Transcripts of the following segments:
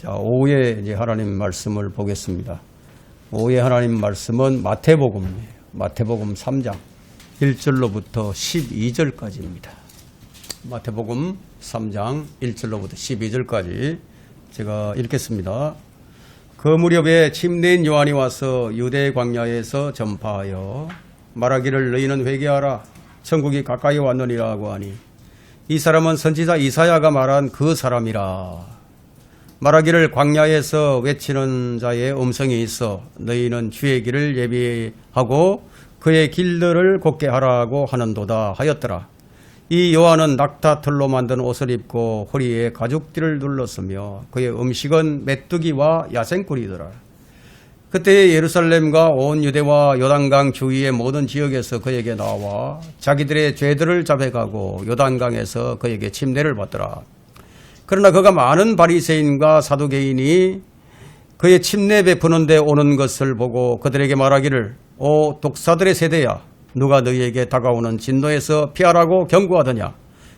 자, 오후에 이제 하나님 말씀을 보겠습니다. 오후에 하나님 말씀은 마태복음이에요. 마태복음 3장 1절로부터 12절까지입니다. 마태복음 3장 1절로부터 12절까지 제가 읽겠습니다. 그 무렵에 침례인 요한이 와서 유대 광야에서 전파하여 말하기를 너희는 회개하라 천국이 가까이 왔느니라고 하니 이 사람은 선지자 이사야가 말한 그 사람이라. 말하기를 광야에서 외치는 자의 음성이 있어 너희는 주의 길을 예비하고 그의 길들을 곱게 하라고 하는도다 하였더라. 이 요한은 낙타털로 만든 옷을 입고 허리에 가죽띠를 둘렀으며 그의 음식은 메뚜기와 야생꿀이더라. 그때 예루살렘과 온 유대와 요단강 주위의 모든 지역에서 그에게 나와 자기들의 죄들을 자백하고 요단강에서 그에게 침례를 받더라. 그러나 그가 많은 바리새인과 사두개인이 그의 침례 베푸는 데 오는 것을 보고 그들에게 말하기를 오 독사들의 세대야 누가 너희에게 다가오는 진노에서 피하라고 경고하더냐.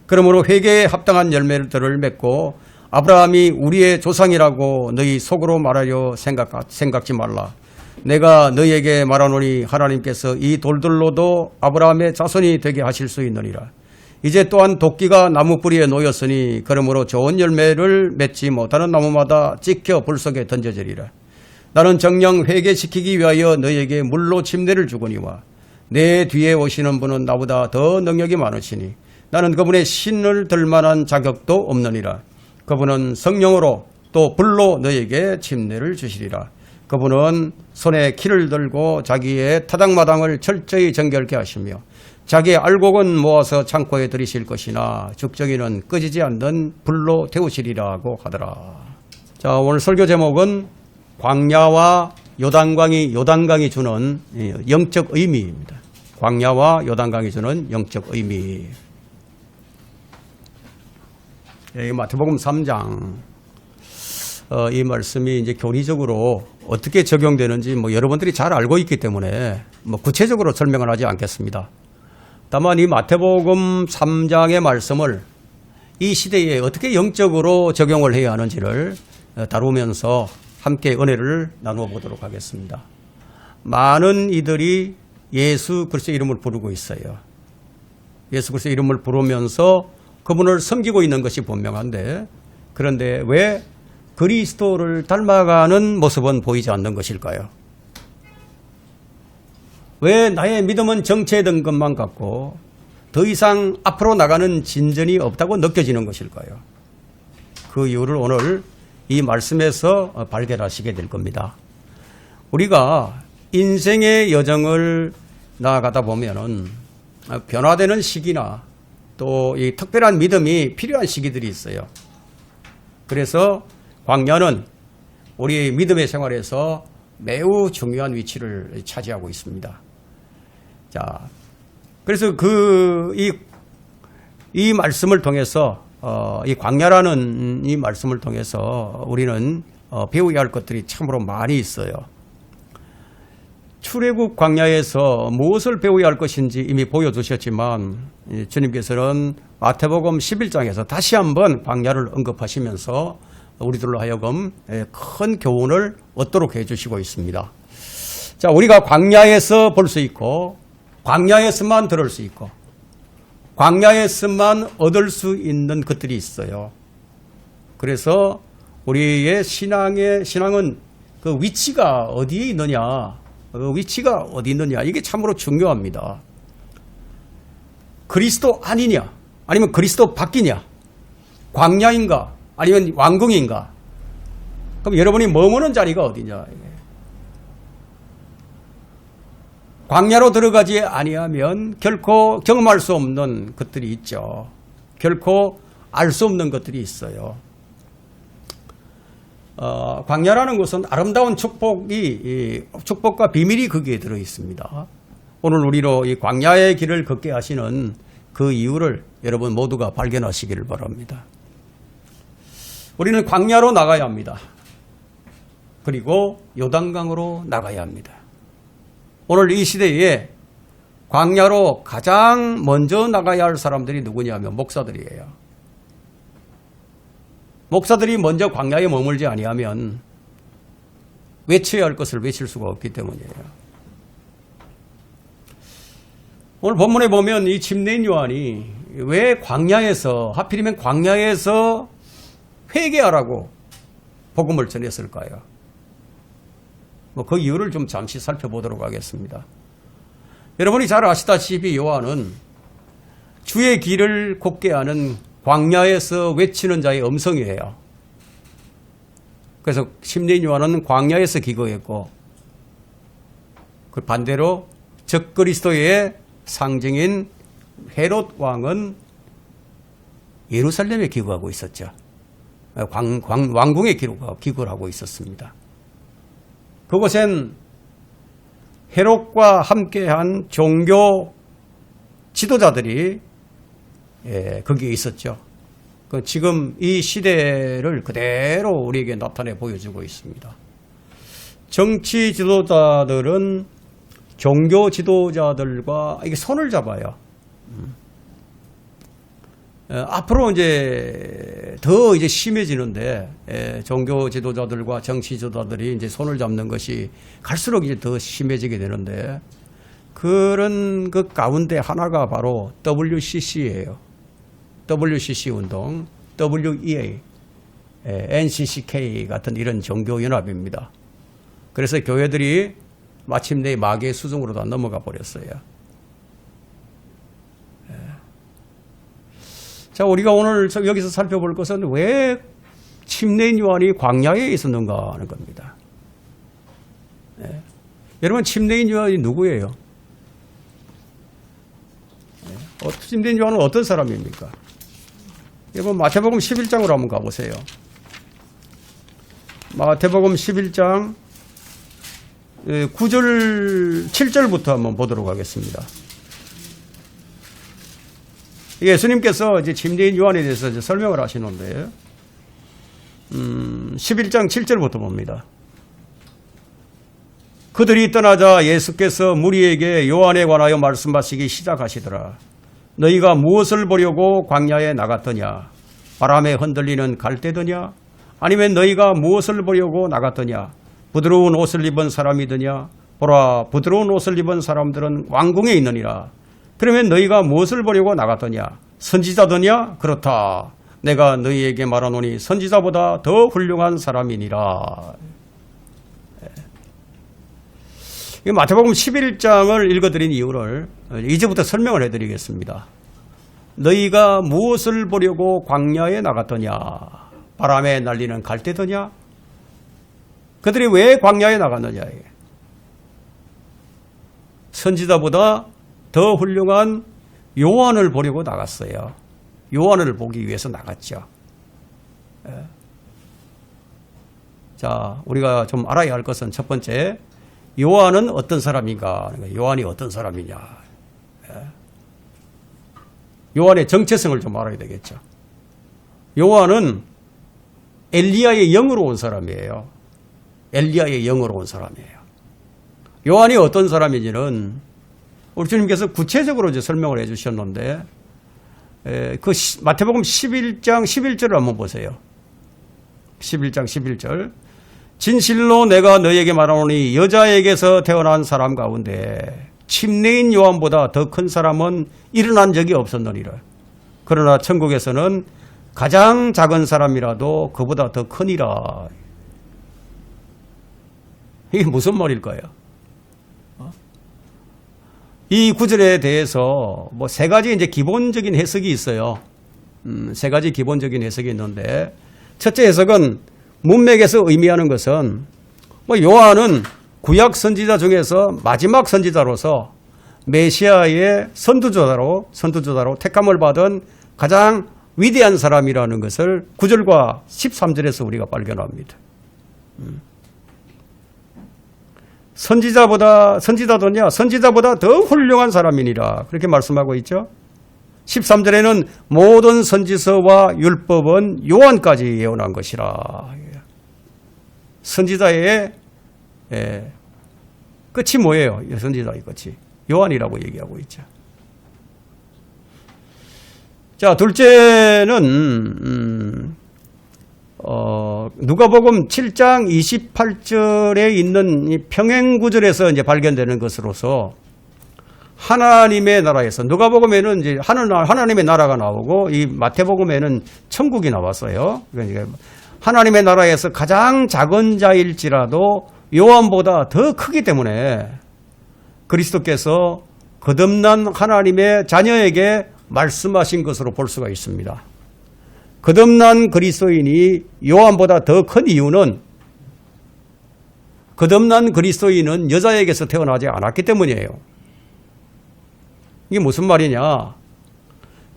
그러므로 회개에 합당한 열매들을 맺고 아브라함이 우리의 조상이라고 너희 속으로 말하려 생각지 말라. 내가 너희에게 말하노니 하나님께서 이 돌들로도 아브라함의 자손이 되게 하실 수 있느니라. 이제 또한 도끼가 나무 뿌리에 놓였으니 그러므로 좋은 열매를 맺지 못하는 나무마다 찍혀 불 속에 던져지리라. 나는 정녕 회개시키기 위하여 너희에게 물로 침례를 주거니와 내 뒤에 오시는 분은 나보다 더 능력이 많으시니 나는 그분의 신을 들 만한 자격도 없느니라. 그분은 성령으로 또 불로 너희에게 침례를 주시리라. 그분은 손에 키를 들고 자기의 타당마당을 철저히 정결케 하시며 자기의 알곡은 모아서 창고에 들이실 것이나 죽정이는 꺼지지 않는 불로 태우시리라고 하더라. 자, 오늘 설교 제목은 광야와 요단강이 주는 영적 의미입니다. 광야와 요단강이 주는 영적 의미. 마태복음 3장 이 말씀이 이제 교리적으로 어떻게 적용되는지 여러분들이 잘 알고 있기 때문에 구체적으로 설명을 하지 않겠습니다. 다만 이 마태복음 3장의 말씀을 이 시대에 어떻게 영적으로 적용을 해야 하는지를 다루면서 함께 은혜를 나누어 보도록 하겠습니다. 많은 이들이 예수 그리스도의 이름을 부르고 있어요. 예수 그리스도의 이름을 부르면서 그분을 섬기고 있는 것이 분명한데 그런데 왜 그리스도를 닮아가는 모습은 보이지 않는 것일까요? 왜 나의 믿음은 정체된 것만 같고 더 이상 앞으로 나가는 진전이 없다고 느껴지는 것일까요? 그 이유를 오늘 이 말씀에서 발견하시게 될 겁니다. 우리가 인생의 여정을 나아가다 보면은 변화되는 시기나 또 이 특별한 믿음이 필요한 시기들이 있어요. 그래서 광야는 우리 믿음의 생활에서 매우 중요한 위치를 차지하고 있습니다. 자, 그래서 이 말씀을 통해서 이 광야라는 이 말씀을 통해서 우리는 배워야 할 것들이 참으로 많이 있어요. 출애굽 광야에서 무엇을 배워야 할 것인지 이미 보여주셨지만 주님께서는 마태복음 11장에서 다시 한번 광야를 언급하시면서 우리들로 하여금 큰 교훈을 얻도록 해주시고 있습니다. 자, 우리가 광야에서 볼 수 있고 광야에서만 들을 수 있고 광야에서만 얻을 수 있는 것들이 있어요. 그래서 우리의 신앙은 그 위치가 어디에 있느냐, 그 위치가 어디 있느냐 이게 참으로 중요합니다. 그리스도 아니냐 아니면 그리스도 밖이냐, 광야인가 아니면 왕궁인가. 그럼 여러분이 머무는 자리가 어디냐. 광야로 들어가지 아니하면 결코 경험할 수 없는 것들이 있죠. 결코 알 수 없는 것들이 있어요. 광야라는 것은 아름다운 축복과 비밀이 거기에 들어 있습니다. 오늘 우리로 이 광야의 길을 걷게 하시는 그 이유를 여러분 모두가 발견하시기를 바랍니다. 우리는 광야로 나가야 합니다. 그리고 요단강으로 나가야 합니다. 오늘 이 시대에 광야로 가장 먼저 나가야 할 사람들이 누구냐면 목사들이에요. 목사들이 먼저 광야에 머물지 아니하면 외쳐야 할 것을 외칠 수가 없기 때문이에요. 오늘 본문에 보면 이 침례인 요한이 왜 광야에서, 하필이면 광야에서 회개하라고 복음을 전했을까요? 그 이유를 좀 잠시 살펴보도록 하겠습니다. 여러분이 잘 아시다시피 요한은 주의 길을 곱게 하는 광야에서 외치는 자의 음성이에요. 그래서 침례인 요한은 광야에서 기거했고, 그 반대로 적그리스도의 상징인 헤롯 왕은 예루살렘에 기거하고 있었죠. 왕궁에 기거를 하고 있었습니다. 그곳엔 헤롯과 함께한 종교 지도자들이 거기에 있었죠. 지금 이 시대를 그대로 우리에게 나타내 보여주고 있습니다. 정치 지도자들은 종교 지도자들과 이게 손을 잡아요. 앞으로 더 심해지는데, 종교 지도자들과 정치 지도자들이 이제 손을 잡는 것이 갈수록 이제 더 심해지게 되는데, 그런 그 가운데 하나가 바로 WCC예요. WCC 운동, WEA, NCCK 같은 이런 종교연합입니다. 그래서 교회들이 마침내 마귀의 수중으로 다 넘어가 버렸어요. 자, 우리가 오늘 여기서 살펴볼 것은 왜 침례인 요한이 광야에 있었는가 하는 겁니다. 여러분, 침례인 요한이 누구예요? 침례인 요한은 어떤 사람입니까? 여러분, 마태복음 11장으로 한번 가보세요. 마태복음 11장 9절, 7절부터 한번 보도록 하겠습니다. 예수님께서 이제 침례인 요한에 대해서 이제 설명을 하시는데, 11장 7절부터 봅니다. 그들이 떠나자 예수께서 무리에게 요한에 관하여 말씀하시기 시작하시더라. 너희가 무엇을 보려고 광야에 나갔더냐? 바람에 흔들리는 갈대더냐? 아니면 너희가 무엇을 보려고 나갔더냐? 부드러운 옷을 입은 사람이더냐? 보라, 부드러운 옷을 입은 사람들은 왕궁에 있느니라. 그러면 너희가 무엇을 보려고 나갔더냐? 선지자더냐? 그렇다. 내가 너희에게 말하노니 선지자보다 더 훌륭한 사람이니라. 마태복음 11장을 읽어드린 이유를 이제부터 설명을 해드리겠습니다. 너희가 무엇을 보려고 광야에 나갔더냐? 바람에 날리는 갈대더냐? 그들이 왜 광야에 나갔느냐? 선지자보다 더 훌륭한 요한을 보려고 나갔어요. 요한을 보기 위해서 나갔죠. 자, 우리가 좀 알아야 할 것은 첫 번째, 요한은 어떤 사람인가? 요한이 어떤 사람이냐? 요한의 정체성을 좀 알아야 되겠죠. 요한은 엘리야의 영으로 온 사람이에요. 엘리야의 영으로 온 사람이에요. 요한이 어떤 사람인지는 우리 주님께서 구체적으로 이제 설명을 해 주셨는데, 그 마태복음 11장 11절을 한번 보세요. 11장 11절. 진실로 내가 너에게 말하노니 여자에게서 태어난 사람 가운데 침례인 요한보다 더 큰 사람은 일어난 적이 없었느니라. 그러나 천국에서는 가장 작은 사람이라도 그보다 더 크니라. 이게 무슨 말일까요? 이 구절에 대해서 뭐 세 가지 이제 기본적인 해석이 있어요. 세 가지 기본적인 해석이 있는데, 첫째 해석은 문맥에서 의미하는 것은 요한은 구약 선지자 중에서 마지막 선지자로서 메시아의 선두주자로 택함을 받은 가장 위대한 사람이라는 것을 9절과 13절에서 우리가 발견합니다. 선지자더냐? 선지자보다 더 훌륭한 사람이니라. 그렇게 말씀하고 있죠. 13절에는 모든 선지서와 율법은 요한까지 예언한 것이라. 선지자의 끝이 뭐예요? 선지자의 끝이 요한이라고 얘기하고 있죠. 자, 둘째는 누가복음 7장 28절에 있는 이 평행구절에서 이제 발견되는 것으로서 하나님의 나라에서 누가복음에는 이제 하나님의 나라가 나오고 이 마태복음에는 천국이 나왔어요. 그러니까 하나님의 나라에서 가장 작은 자일지라도 요한보다 더 크기 때문에 그리스도께서 거듭난 하나님의 자녀에게 말씀하신 것으로 볼 수가 있습니다. 거듭난 그리스도인이 요한보다 더 큰 이유는 거듭난 그리스도인은 여자에게서 태어나지 않았기 때문이에요. 이게 무슨 말이냐?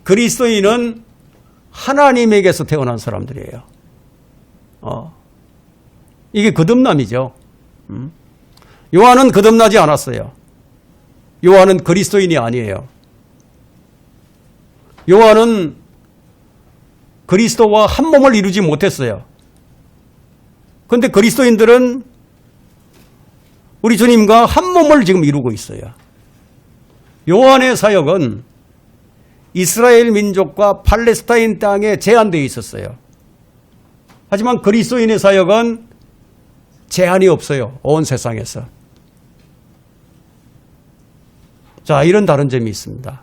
그리스도인은 하나님에게서 태어난 사람들이에요. 이게 거듭남이죠. 요한은 거듭나지 않았어요. 요한은 그리스도인이 아니에요. 요한은 그리스도와 한 몸을 이루지 못했어요. 그런데 그리스도인들은 우리 주님과 한 몸을 지금 이루고 있어요. 요한의 사역은 이스라엘 민족과 팔레스타인 땅에 제한되어 있었어요. 하지만 그리스도인의 사역은 제한이 없어요. 온 세상에서. 자, 이런 다른 점이 있습니다.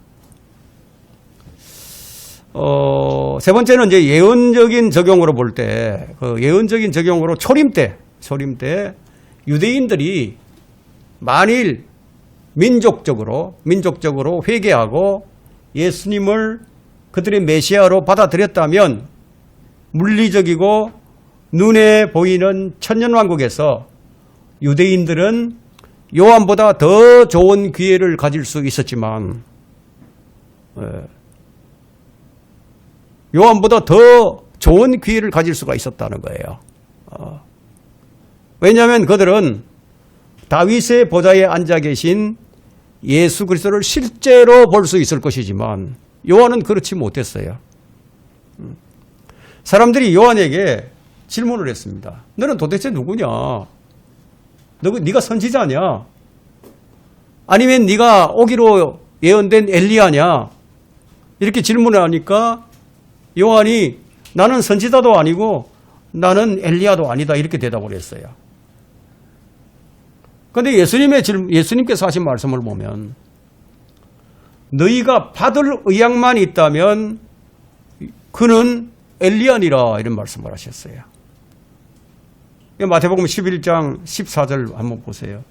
세 번째는 이제 예언적인 적용으로 볼 때, 그 예언적인 적용으로 초림 때 유대인들이 만일 민족적으로 회개하고 예수님을 그들의 메시아로 받아들였다면 물리적이고 눈에 보이는 천년왕국에서 유대인들은 요한보다 더 좋은 기회를 가질 수 있었지만 요한보다 더 좋은 기회를 가질 수가 있었다는 거예요. 왜냐하면 그들은 다윗의 보좌에 앉아 계신 예수 그리스도를 실제로 볼 수 있을 것이지만 요한은 그렇지 못했어요. 사람들이 요한에게 질문을 했습니다. 너는 도대체 누구냐? 네가 선지자냐? 아니면 네가 오기로 예언된 엘리야냐? 이렇게 질문을 하니까 요한이 나는 선지자도 아니고 나는 엘리야도 아니다 이렇게 대답을 했어요. 그런데 예수님께서 하신 말씀을 보면 너희가 받을 의향만 있다면 그는 엘리야니라 이런 말씀을 하셨어요. 마태복음 11장 14절 한번 보세요.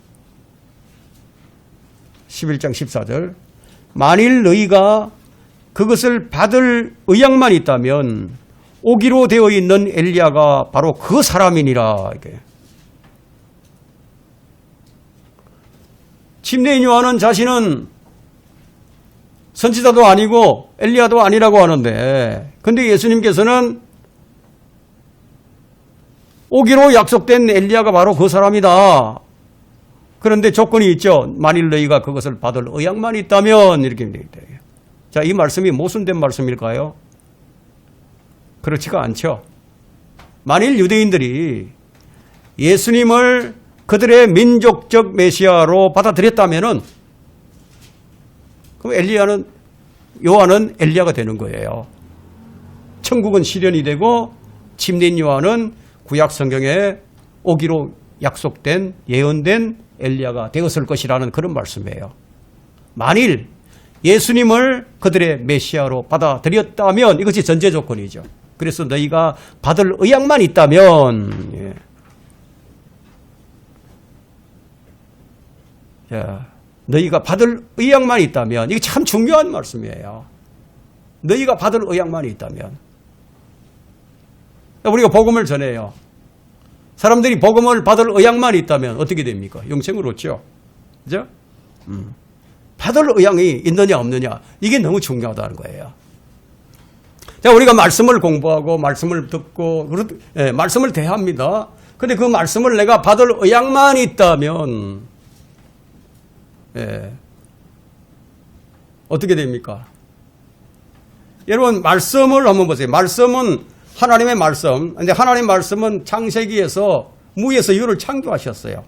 11장 14절 만일 너희가 그것을 받을 의향만 있다면 오기로 되어 있는 엘리야가 바로 그 사람이니라. 이게. 침례인 요한은 자신은 선지자도 아니고 엘리야도 아니라고 하는데 근데 예수님께서는 오기로 약속된 엘리야가 바로 그 사람이다. 그런데 조건이 있죠. 만일 너희가 그것을 받을 의향만 있다면 이렇게 돼요. 자, 이 말씀이 모순된 말씀일까요? 그렇지가 않죠. 만일 유대인들이 예수님을 그들의 민족적 메시아로 받아들였다면은 그럼 요한은 엘리야가 되는 거예요. 천국은 실현이 되고 침례인 요한은 구약 성경에 오기로 약속된 예언된 엘리야가 되었을 것이라는 그런 말씀이에요. 만일 예수님을 그들의 메시아로 받아들였다면 이것이 전제 조건이죠. 그래서 너희가 받을 의향만 있다면 너희가 받을 의향만 있다면 이게 참 중요한 말씀이에요. 너희가 받을 의향만 있다면 우리가 복음을 전해요. 사람들이 복음을 받을 의향만 있다면 어떻게 됩니까? 영생을 얻죠. 그죠? 받을 의향이 있느냐 없느냐 이게 너무 중요하다는 거예요. 자, 우리가 말씀을 공부하고 말씀을 듣고 말씀을 대합니다. 그런데 그 말씀을 내가 받을 의향만 있다면 어떻게 됩니까? 여러분 말씀을 한번 보세요. 말씀은 하나님의 말씀. 근데 하나님의 말씀은 창세기에서 무에서 유를 창조하셨어요.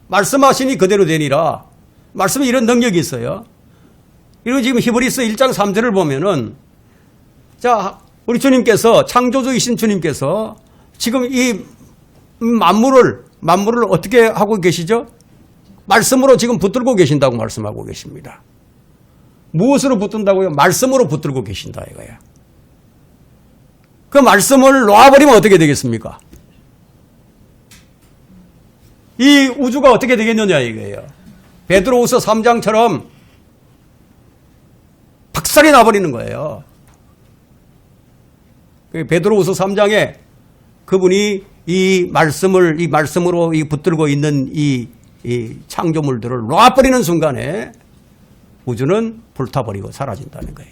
말씀하시니 그대로 되니라. 말씀에 이런 능력이 있어요. 그리고 지금 히브리서 1장 3절을 보면은 자, 우리 주님께서, 창조주이신 주님께서 지금 이 만물을 어떻게 하고 계시죠? 말씀으로 지금 붙들고 계신다고 말씀하고 계십니다. 무엇으로 붙든다고요? 말씀으로 붙들고 계신다 이거예요. 그 말씀을 놓아버리면 어떻게 되겠습니까? 이 우주가 어떻게 되겠느냐 이거예요. 베드로후서 3장처럼 박살이 나버리는 거예요. 베드로후서 3장에 그분이 이 말씀으로 붙들고 있는 이 창조물들을 놓아버리는 순간에 우주는 불타버리고 사라진다는 거예요.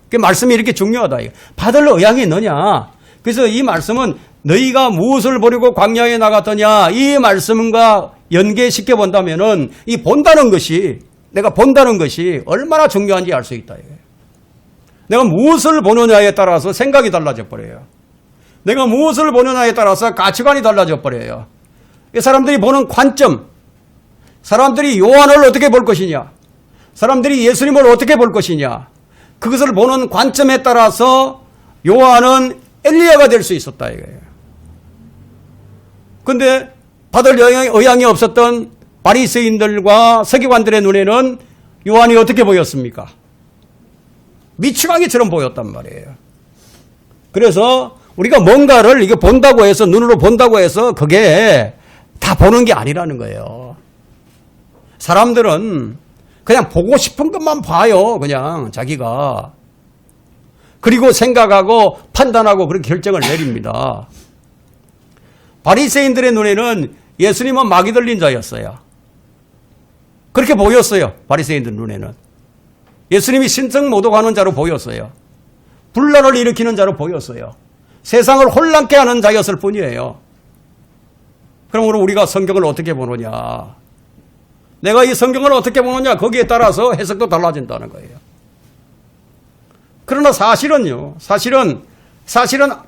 그 말씀이 이렇게 중요하다. 받을 의향이 있느냐. 그래서 이 말씀은 너희가 무엇을 보려고 광야에 나갔더냐. 이 말씀과 연계시켜 본다면은 이 본다는 것이, 내가 본다는 것이 얼마나 중요한지 알 수 있다. 내가 무엇을 보느냐에 따라서 생각이 달라져 버려요. 내가 무엇을 보느냐에 따라서 가치관이 달라져 버려요. 이 사람들이 보는 관점, 사람들이 요한을 어떻게 볼 것이냐, 사람들이 예수님을 어떻게 볼 것이냐, 그것을 보는 관점에 따라서 요한은 엘리야가 될 수 있었다 이거예요. 그런데 받을 의향이 없었던 바리새인들과 서기관들의 눈에는 요한이 어떻게 보였습니까? 미치광이처럼 보였단 말이에요. 그래서 우리가 뭔가를 이게 본다고 해서, 눈으로 본다고 해서 그게 다 보는 게 아니라는 거예요. 사람들은 그냥 보고 싶은 것만 봐요. 그냥 자기가. 그리고 생각하고 판단하고 그렇게 결정을 내립니다. 바리새인들의 눈에는 예수님은 마귀 들린 자였어요. 그렇게 보였어요. 바리새인들 눈에는. 예수님이 신성모독하는 자로 보였어요. 분란을 일으키는 자로 보였어요. 세상을 혼란케 하는 자였을 뿐이에요. 그러므로 우리가 성경을 어떻게 보느냐, 내가 이 성경을 어떻게 보느냐, 거기에 따라서 해석도 달라진다는 거예요. 그러나 사실은요, 사실은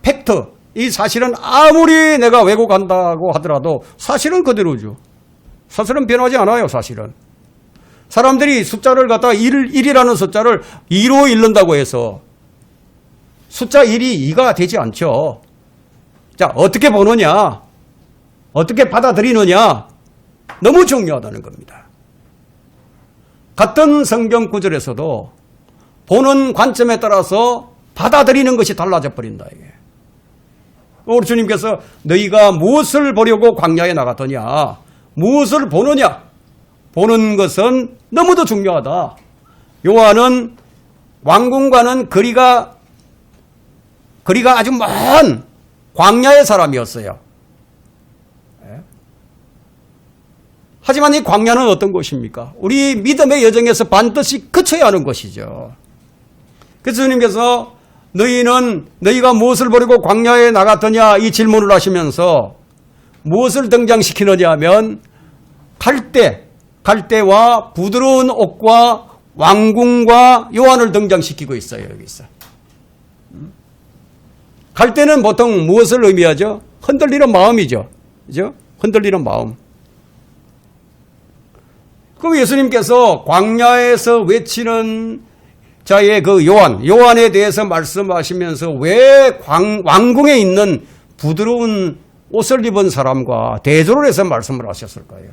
팩트, 이 사실은 아무리 내가 왜곡한다고 하더라도 사실은 그대로죠. 사실은 변하지 않아요. 사실은 사람들이 숫자를 갖다가 1이라는 숫자를 2로 읽는다고 해서 숫자 1이 2가 되지 않죠. 자, 어떻게 보느냐, 어떻게 받아들이느냐, 너무 중요하다는 겁니다. 같은 성경 구절에서도 보는 관점에 따라서 받아들이는 것이 달라져 버린다 이게. 우리 주님께서 너희가 무엇을 보려고 광야에 나갔더냐, 무엇을 보느냐, 보는 것은 너무도 중요하다. 요한은 왕궁과는 거리가 아주 먼 광야의 사람이었어요. 하지만 이 광야는 어떤 곳입니까? 우리 믿음의 여정에서 반드시 거쳐야 하는 것이죠. 그래서 주님께서 너희가 무엇을 보려고 광야에 나갔더냐 이 질문을 하시면서 무엇을 등장시키느냐 하면 갈대와 부드러운 옷과 왕궁과 요한을 등장시키고 있어요. 여기서. 갈대는 보통 무엇을 의미하죠? 흔들리는 마음이죠. 그죠? 흔들리는 마음. 그럼 예수님께서 광야에서 외치는 자의 그 요한에 대해서 말씀하시면서 왜 왕궁에 있는 부드러운 옷을 입은 사람과 대조를 해서 말씀을 하셨을까요?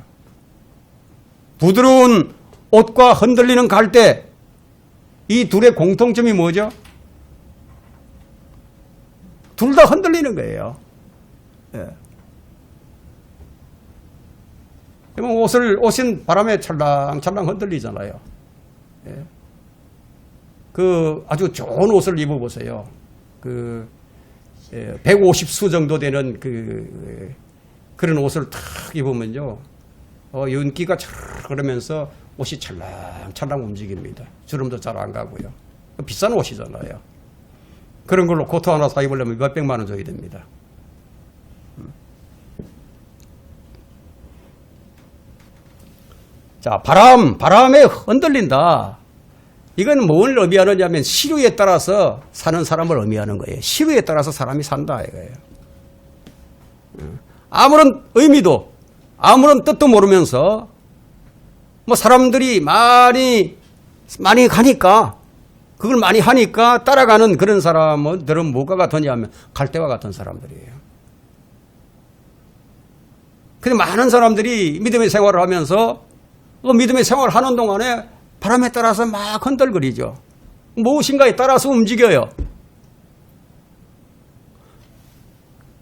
부드러운 옷과 흔들리는 갈대, 이 둘의 공통점이 뭐죠? 둘 다 흔들리는 거예요. 예. 옷은 바람에 찰랑찰랑 흔들리잖아요. 예. 아주 좋은 옷을 입어보세요. 150수 정도 되는 그런 옷을 탁 입으면요. 윤기가 촤르 그러면서 옷이 찰랑찰랑 움직입니다. 주름도 잘 안 가고요. 비싼 옷이잖아요. 그런 걸로 코트 하나 사 입으려면 몇백만 원 줘야 됩니다. 자, 바람에 흔들린다. 이건 뭘 의미하느냐 하면 시류에 따라서 사는 사람을 의미하는 거예요. 시류에 따라서 사람이 산다 이거예요. 아무런 의미도 아무런 뜻도 모르면서 사람들이 많이 가니까 그걸 많이 하니까 따라가는 그런 사람들은 뭐가 같으냐 하면 갈대와 같은 사람들이에요. 근데 많은 사람들이 믿음의 생활을 하면서 그 믿음의 생활을 하는 동안에 바람에 따라서 막 흔들거리죠. 무엇인가에 따라서 움직여요.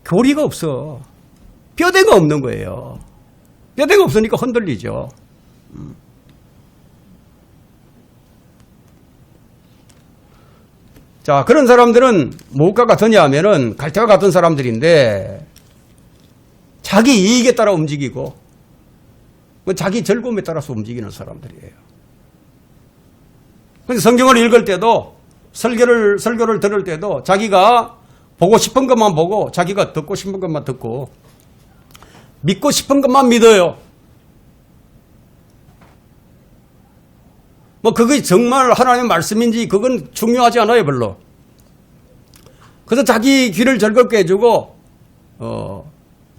교리가 없어. 뼈대가 없는 거예요. 뼈대가 없으니까 흔들리죠. 자, 그런 사람들은 뭐가 같으냐 하면은 갈대와 같은 사람들인데 자기 이익에 따라 움직이고 자기 즐거움에 따라서 움직이는 사람들이에요. 그래서 성경을 읽을 때도 설교를 들을 때도 자기가 보고 싶은 것만 보고 자기가 듣고 싶은 것만 듣고 믿고 싶은 것만 믿어요. 뭐 그게 정말 하나님의 말씀인지 그건 중요하지 않아요, 별로. 그래서 자기 귀를 즐겁게 해주고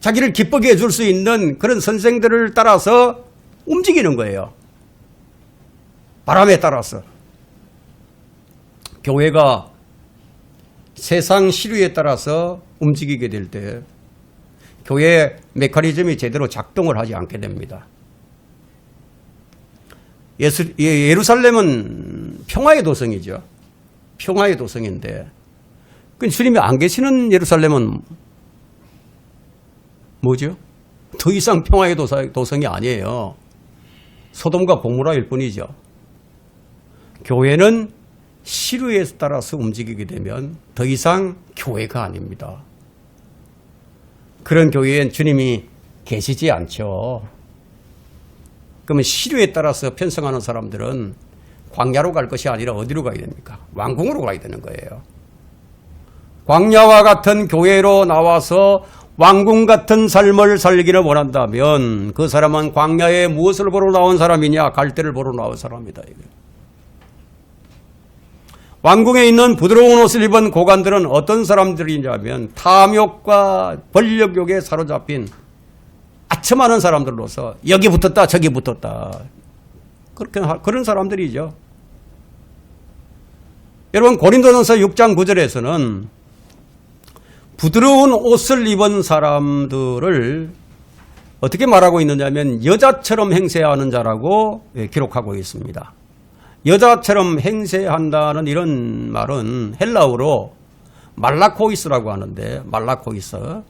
자기를 기쁘게 해줄 수 있는 그런 선생들을 따라서 움직이는 거예요. 바람에 따라서. 교회가 세상 시류에 따라서 움직이게 될 때 교회의 메커니즘이 제대로 작동을 하지 않게 됩니다. 예루살렘은 평화의 도성이죠. 평화의 도성인데 주님이 안 계시는 예루살렘은 뭐죠? 더 이상 평화의 도성이 아니에요. 소돔과 고모라일 뿐이죠. 교회는 시류에 따라서 움직이게 되면 더 이상 교회가 아닙니다. 그런 교회엔 주님이 계시지 않죠. 그러면 시류에 따라서 편성하는 사람들은 광야로 갈 것이 아니라 어디로 가야 됩니까? 왕궁으로 가야 되는 거예요. 광야와 같은 교회로 나와서 왕궁 같은 삶을 살기를 원한다면 그 사람은 광야에 무엇을 보러 나온 사람이냐? 갈대를 보러 나온 사람이다. 왕궁에 있는 부드러운 옷을 입은 고관들은 어떤 사람들이냐면 탐욕과 권력욕에 사로잡힌 아첨하는 사람들로서 여기 붙었다 저기 붙었다 그런 사람들이죠. 여러분 고린도전서 6장 9절에서는 부드러운 옷을 입은 사람들을 어떻게 말하고 있느냐면 여자처럼 행세하는 자라고 기록하고 있습니다. 여자처럼 행세한다는 이런 말은 헬라어로 말라코이스라고 하는데 말라코이스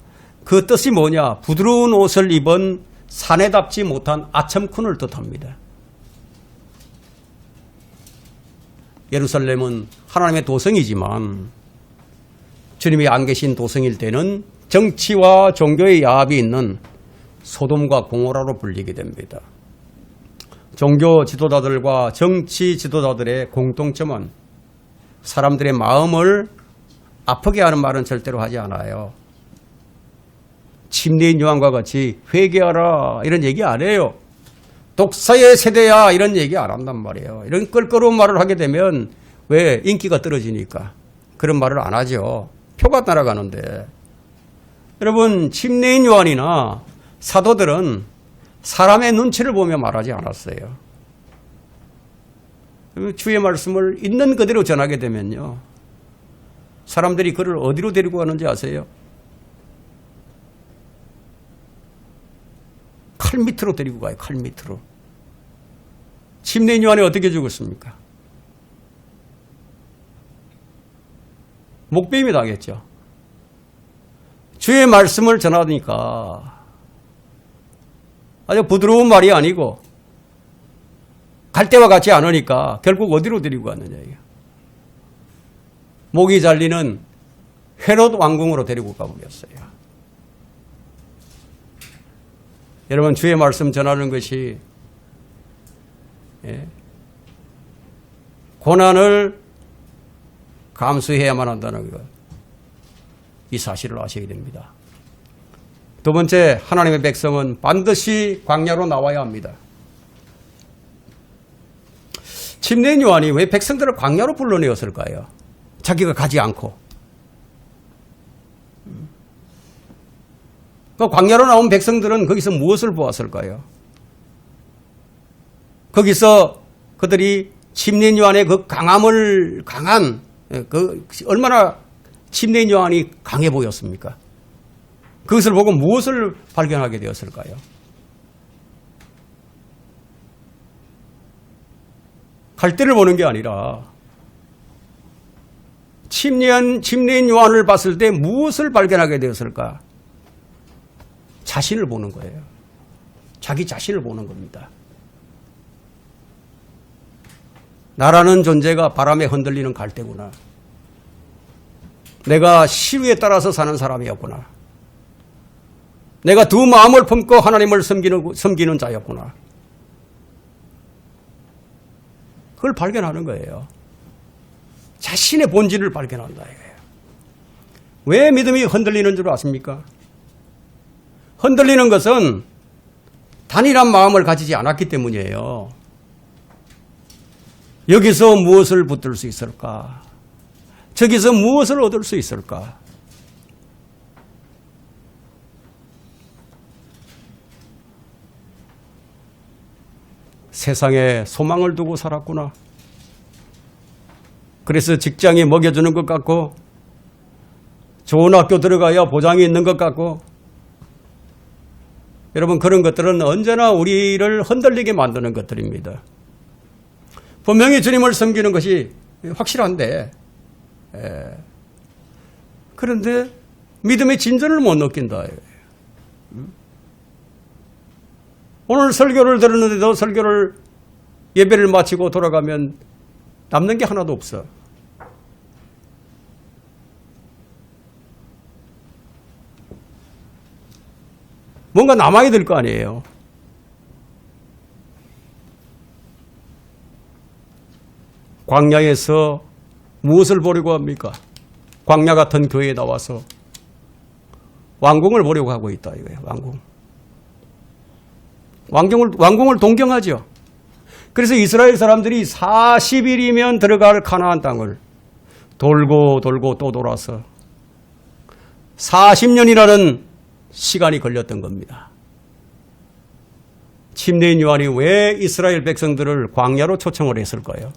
그 뜻이 뭐냐? 부드러운 옷을 입은 사내답지 못한 아첨꾼을 뜻합니다. 예루살렘은 하나님의 도성이지만 주님이 안 계신 도성일 때는 정치와 종교의 야합이 있는 소돔과 고모라로 불리게 됩니다. 종교 지도자들과 정치 지도자들의 공통점은 사람들의 마음을 아프게 하는 말은 절대로 하지 않아요. 침례인 요한과 같이 회개하라 이런 얘기 안 해요. 독사의 세대야 이런 얘기 안 한단 말이에요. 이런 껄끄러운 말을 하게 되면 왜 인기가 떨어지니까 그런 말을 안 하죠. 표가 날아가는데 여러분 침례인 요한이나 사도들은 사람의 눈치를 보며 말하지 않았어요. 주의 말씀을 있는 그대로 전하게 되면요. 사람들이 그를 어디로 데리고 가는지 아세요? 칼 밑으로 데리고 가요. 칼 밑으로. 침례인 요한이 어떻게 죽었습니까? 목베임이 당했죠. 주의 말씀을 전하니까 아주 부드러운 말이 아니고 갈대와 같지 않으니까 결국 어디로 데리고 갔느냐. 목이 잘리는 헤롯 왕궁으로 데리고 가버렸어요. 여러분 주의 말씀 전하는 것이 고난을 감수해야만 한다는 것, 이 사실을 아셔야 됩니다. 두 번째, 하나님의 백성은 반드시 광야로 나와야 합니다. 침례인 요한이 왜 백성들을 광야로 불러내었을까요? 자기가 가지 않고. 그 광야로 나온 백성들은 거기서 무엇을 보았을까요? 거기서 그들이 침례인 요한의 그 얼마나 침례인 요한이 강해 보였습니까? 그것을 보고 무엇을 발견하게 되었을까요? 갈대를 보는 게 아니라 침례인 요한을 봤을 때 무엇을 발견하게 되었을까? 자신을 보는 거예요. 자기 자신을 보는 겁니다. 나라는 존재가 바람에 흔들리는 갈대구나. 내가 시류에 따라서 사는 사람이었구나. 내가 두 마음을 품고 하나님을 섬기는 자였구나. 그걸 발견하는 거예요. 자신의 본질을 발견한다 이거예요. 왜 믿음이 흔들리는 줄 아십니까? 흔들리는 것은 단일한 마음을 가지지 않았기 때문이에요. 여기서 무엇을 붙들 수 있을까? 저기서 무엇을 얻을 수 있을까? 세상에 소망을 두고 살았구나. 그래서 직장이 먹여주는 것 같고 좋은 학교 들어가야 보장이 있는 것 같고 여러분 그런 것들은 언제나 우리를 흔들리게 만드는 것들입니다. 분명히 주님을 섬기는 것이 확실한데 그런데 믿음의 진전을 못 느낀다. 오늘 설교를 들었는데도 설교를 예배를 마치고 돌아가면 남는 게 하나도 없어. 뭔가 남아야 될 거 아니에요. 광야에서 무엇을 보려고 합니까? 광야 같은 교회에 나와서 왕궁을 보려고 하고 있다 이거예요. 왕궁을 동경하죠. 그래서 이스라엘 사람들이 40일이면 들어갈 가나안 땅을 돌고 또 돌아서 40년이라는 시간이 걸렸던 겁니다. 침례인 요한이 왜 이스라엘 백성들을 광야로 초청을 했을까요?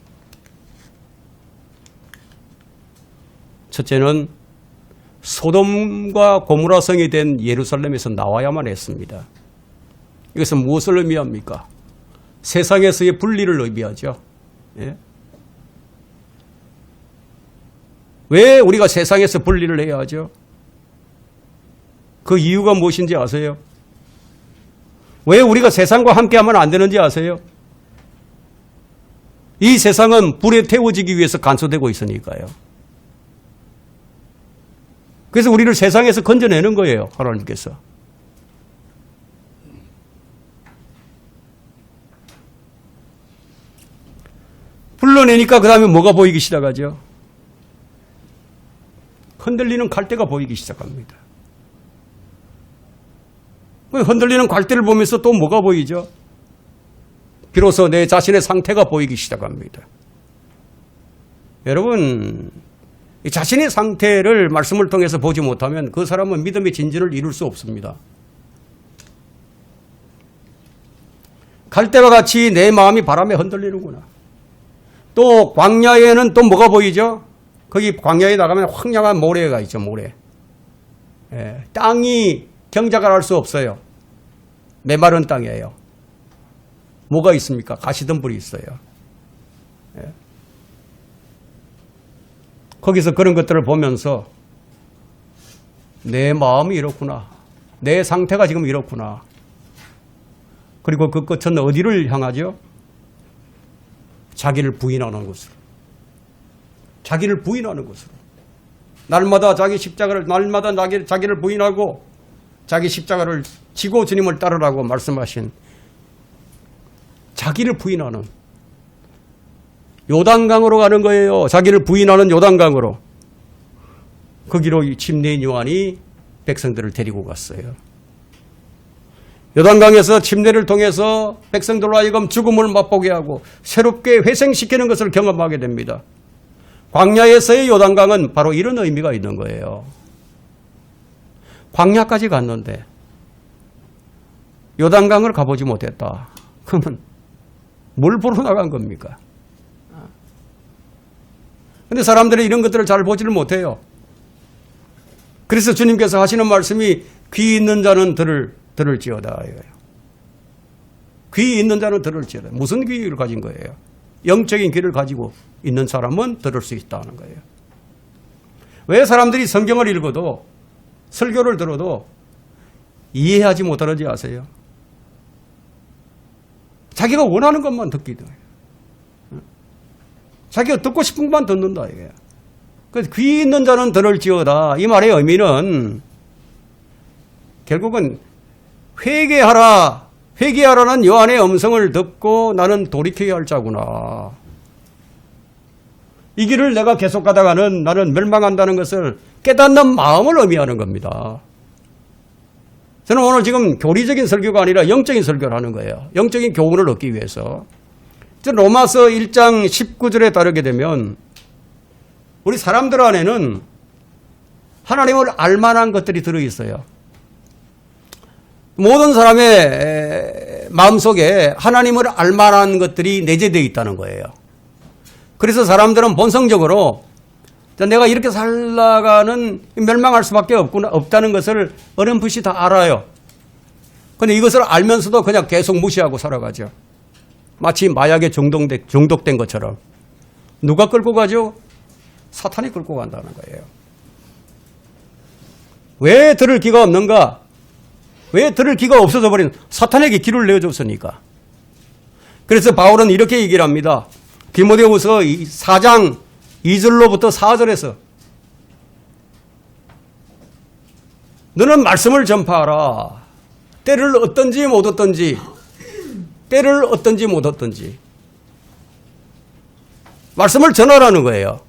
첫째는 소돔과 고모라 성이 된 예루살렘에서 나와야만 했습니다. 이것은 무엇을 의미합니까? 세상에서의 분리를 의미하죠. 예? 왜 우리가 세상에서 분리를 해야 하죠? 그 이유가 무엇인지 아세요? 왜 우리가 세상과 함께하면 안 되는지 아세요? 이 세상은 불에 태워지기 위해서 간수되고 있으니까요. 그래서 우리를 세상에서 건져내는 거예요. 하나님께서. 불러내니까 그 다음에 뭐가 보이기 시작하죠? 흔들리는 갈대가 보이기 시작합니다. 흔들리는 갈대를 보면서 또 뭐가 보이죠? 비로소 내 자신의 상태가 보이기 시작합니다. 여러분, 자신의 상태를 말씀을 통해서 보지 못하면 그 사람은 믿음의 진전을 이룰 수 없습니다. 갈대와 같이 내 마음이 바람에 흔들리는구나. 또 광야에는 또 뭐가 보이죠? 거기 광야에 나가면 황량한 모래가 있죠. 모래. 예, 땅이 경작을 할 수 없어요. 메마른 땅이에요. 뭐가 있습니까? 가시덤불이 있어요. 예. 거기서 그런 것들을 보면서 내 마음이 이렇구나. 내 상태가 지금 이렇구나. 그리고 그 끝은 어디를 향하죠? 자기를 부인하는 곳으로. 자기를 부인하는 곳으로. 날마다 자기를 부인하고 자기 십자가를 지고 주님을 따르라고 말씀하신 자기를 부인하는 요단강으로 가는 거예요. 자기를 부인하는 요단강으로. 거기로 이 침례인 요한이 백성들을 데리고 갔어요. 요단강에서 침례를 통해서 백성들로 하여금 죽음을 맛보게 하고 새롭게 회생시키는 것을 경험하게 됩니다. 광야에서의 요단강은 바로 이런 의미가 있는 거예요. 광야까지 갔는데 요단강을 가보지 못했다. 그러면 뭘 보러 나간 겁니까? 근데 사람들이 이런 것들을 잘 보지를 못해요. 그래서 주님께서 하시는 말씀이 귀 있는 자는 들을지어다 이거예요. 귀 있는 자는 들을지어다. 무슨 귀를 가진 거예요? 영적인 귀를 가지고 있는 사람은 들을 수 있다는 거예요. 왜 사람들이 성경을 읽어도 설교를 들어도 이해하지 못하는지 아세요? 자기가 원하는 것만 듣기도 해요. 자기가 듣고 싶은 것만 듣는다 이거야. 그래서 귀 있는 자는 들을지어다. 이 말의 의미는 결국은 회개하라는 요한의 음성을 듣고 나는 돌이켜야 할 자구나. 이 길을 내가 계속 가다가는 나는 멸망한다는 것을 깨닫는 마음을 의미하는 겁니다. 저는 오늘 지금 교리적인 설교가 아니라 영적인 설교를 하는 거예요. 영적인 교훈을 얻기 위해서. 로마서 1장 19절에 따르게 되면 우리 사람들 안에는 하나님을 알만한 것들이 들어있어요. 모든 사람의 마음속에 하나님을 알만한 것들이 내재되어 있다는 거예요. 그래서 사람들은 본성적으로 내가 이렇게 살다가는 멸망할 수밖에 없다는 것을 어렴풋이 다 알아요. 그런데 이것을 알면서도 그냥 계속 무시하고 살아가죠. 마치 마약에 중독된 것처럼. 누가 끌고 가죠? 사탄이 끌고 간다는 거예요. 왜 들을 기가 없는가? 왜 들을 기가 없어져 버린? 사탄에게 길을 내어줬으니까. 그래서 바울은 이렇게 얘기를 합니다. 디모데후서 4장 2절로부터 4절에서 너는 말씀을 전파하라. 때를 얻든지 못 얻든지 말씀을 전하라는 거예요.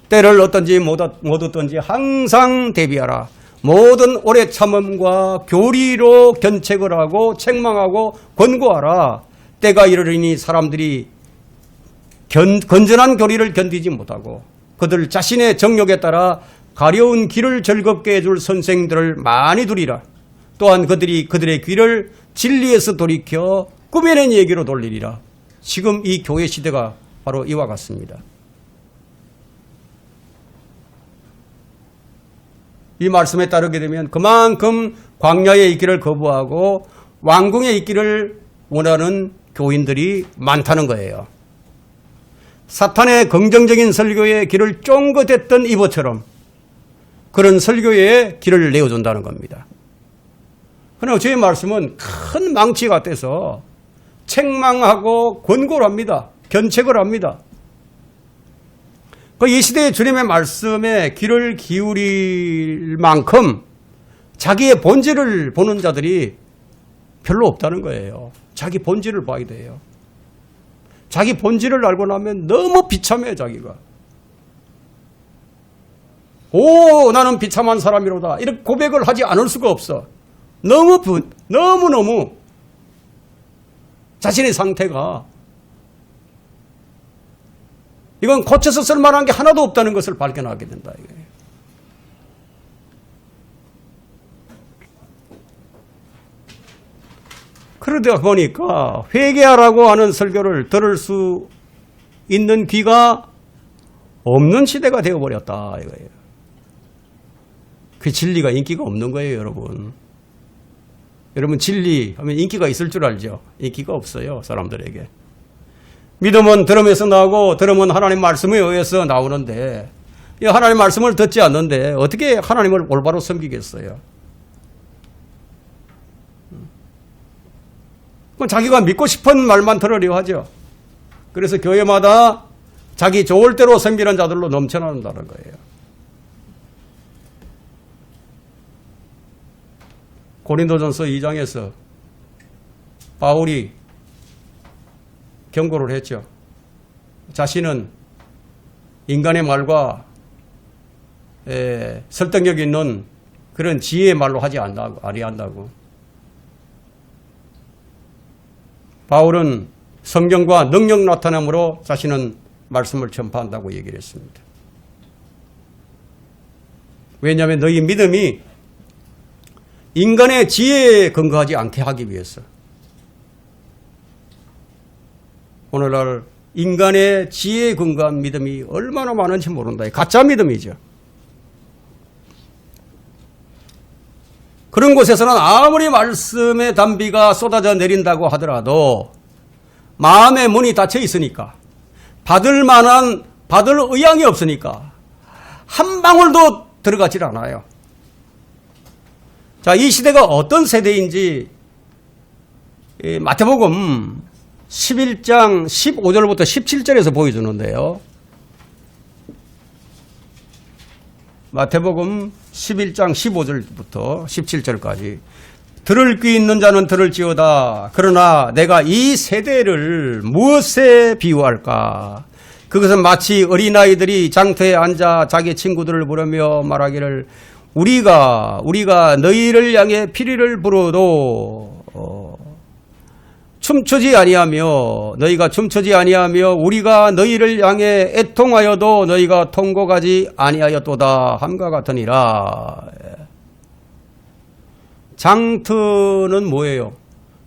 때를 얻든지 못 얻든지 항상 대비하라. 모든 오래 참음과 교리로 견책을 하고 책망하고 권고하라. 때가 이르리니 사람들이 건전한 교리를 견디지 못하고 그들 자신의 정욕에 따라 가려운 길을 즐겁게 해줄 선생들을 많이 두리라. 또한 그들의 귀를 진리에서 돌이켜 꾸며낸 얘기로 돌리리라. 지금 이 교회 시대가 바로 이와 같습니다. 이 말씀에 따르게 되면 그만큼 광야에 있기를 거부하고 왕궁에 있기를 원하는 교인들이 많다는 거예요. 사탄의 긍정적인 설교의 길을 쫑긋했던 이보처럼 그런 설교의 길을 내어준다는 겁니다. 그러나 주의 말씀은 큰 망치 같아서 책망하고 권고를 합니다. 견책을 합니다. 이 시대의 주님의 말씀에 귀를 기울일 만큼 자기의 본질을 보는 자들이 별로 없다는 거예요. 자기 본질을 봐야 돼요. 자기 본질을 알고 나면 너무 비참해 자기가. 오, 나는 비참한 사람이로다. 이렇게 고백을 하지 않을 수가 없어. 너무너무 자신의 상태가 이건 고쳐서 쓸만한 게 하나도 없다는 것을 발견하게 된다. 이거예요. 그러다 보니까 회개하라고 하는 설교를 들을 수 있는 귀가 없는 시대가 되어버렸다. 이거예요. 그 진리가 인기가 없는 거예요, 여러분. 여러분 진리 하면 인기가 있을 줄 알죠? 인기가 없어요, 사람들에게. 믿음은 들음에서 나오고 들음은 하나님 말씀에 의해서 나오는데 이 하나님 말씀을 듣지 않는데 어떻게 하나님을 올바로 섬기겠어요? 자기가 믿고 싶은 말만 들으려 하죠. 그래서 교회마다 자기 좋을 대로 섬기는 자들로 넘쳐난다는 거예요. 고린도전서 2장에서 바울이 경고를 했죠. 자신은 인간의 말과 설득력 있는 그런 지혜의 말로 하지 아니한다고. 바울은 성경과 능력 나타남으로 자신은 말씀을 전파한다고 얘기를 했습니다. 왜냐하면 너희 믿음이 인간의 지혜에 근거하지 않게 하기 위해서. 오늘날 인간의 지혜에 근거한 믿음이 얼마나 많은지 모른다. 가짜 믿음이죠. 그런 곳에서는 아무리 말씀의 단비가 쏟아져 내린다고 하더라도 마음의 문이 닫혀 있으니까 받을 의향이 없으니까 한 방울도 들어가질 않아요. 자, 이 시대가 어떤 세대인지 마태복음 11장 15절부터 17절에서 보여주는데요. 마태복음 11장 15절부터 17절까지 들을 귀 있는 자는 들을지어다. 그러나 내가 이 세대를 무엇에 비유할까? 그것은 마치 어린아이들이 장터에 앉아 자기 친구들을 부르며 말하기를 우리가 너희를 향해 피리를 불어도 춤추지 아니하며 너희가 춤추지 아니하며 우리가 너희를 향해 애통하여도 너희가 통곡하지 아니하였도다 함과 같으니라. 장터는 뭐예요?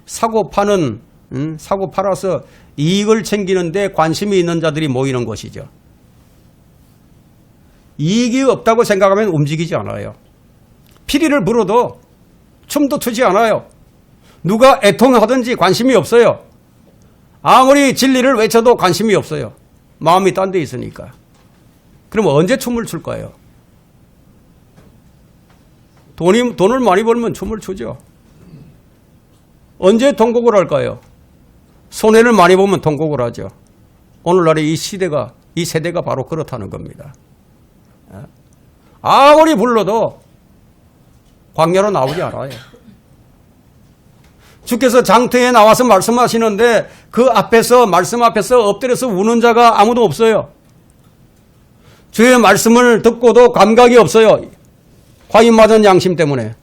사고 팔아서 이익을 챙기는데 관심이 있는 자들이 모이는 곳이죠. 이익이 없다고 생각하면 움직이지 않아요. 피리를 불어도 춤도 추지 않아요. 누가 애통하든지 관심이 없어요. 아무리 진리를 외쳐도 관심이 없어요. 마음이 딴 데 있으니까. 그럼 언제 춤을 출 거예요? 돈을 많이 벌면 춤을 추죠. 언제 통곡을 할까요? 손해를 많이 보면 통곡을 하죠. 오늘날의 이 세대가 바로 그렇다는 겁니다. 아무리 불러도 광야로 나오지 않아요. 주께서 장터에 나와서 말씀하시는데 그 말씀 앞에서 엎드려서 우는 자가 아무도 없어요. 주의 말씀을 듣고도 감각이 없어요. 과인맞은 양심 때문에.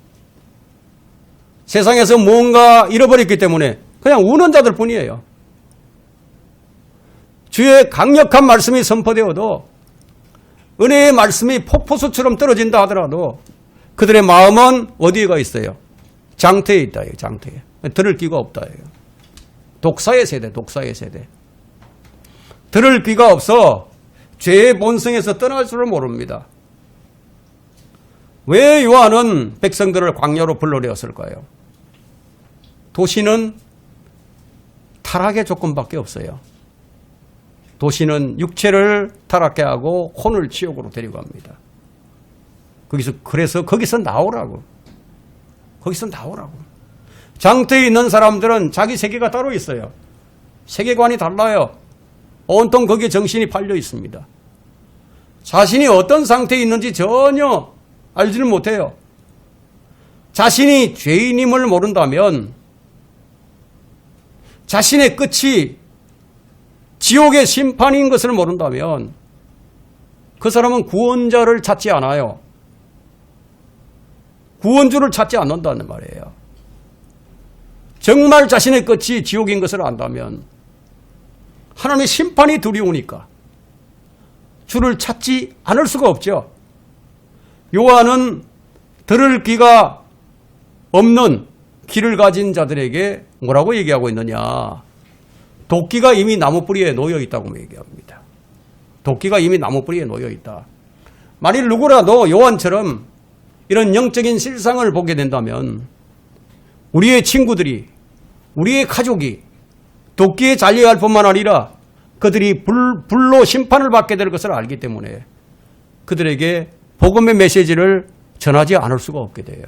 세상에서 뭔가 잃어버렸기 때문에 그냥 우는 자들 뿐이에요. 주의 강력한 말씀이 선포되어도 은혜의 말씀이 폭포수처럼 떨어진다 하더라도 그들의 마음은 어디에 가 있어요? 장터에 있다. 장터에. 들을 귀가 없다. 독사의 세대. 들을 귀가 없어 죄의 본성에서 떠날 줄을 모릅니다. 왜 요한은 백성들을 광야로 불러내었을까요? 도시는 타락의 조건밖에 없어요. 도시는 육체를 타락해 하고 혼을 지옥으로 데려갑니다. 그래서 거기서 나오라고. 장터에 있는 사람들은 자기 세계가 따로 있어요. 세계관이 달라요. 온통 거기에 정신이 팔려 있습니다. 자신이 어떤 상태에 있는지 전혀 알지를 못해요. 자신이 죄인임을 모른다면 자신의 끝이 지옥의 심판인 것을 모른다면 그 사람은 구원자를 찾지 않아요. 구원주를 찾지 않는다는 말이에요. 정말 자신의 끝이 지옥인 것을 안다면 하나님의 심판이 두려우니까 주를 찾지 않을 수가 없죠. 요한은 들을 귀가 없는 귀를 가진 자들에게 뭐라고 얘기하고 있느냐. 도끼가 이미 나무뿌리에 놓여 있다고 얘기합니다. 도끼가 이미 나무뿌리에 놓여 있다. 만일 누구라도 요한처럼 이런 영적인 실상을 보게 된다면 우리의 친구들이, 우리의 가족이 도끼에 잘려갈 뿐만 아니라 그들이 불로 심판을 받게 될 것을 알기 때문에 그들에게 복음의 메시지를 전하지 않을 수가 없게 돼요.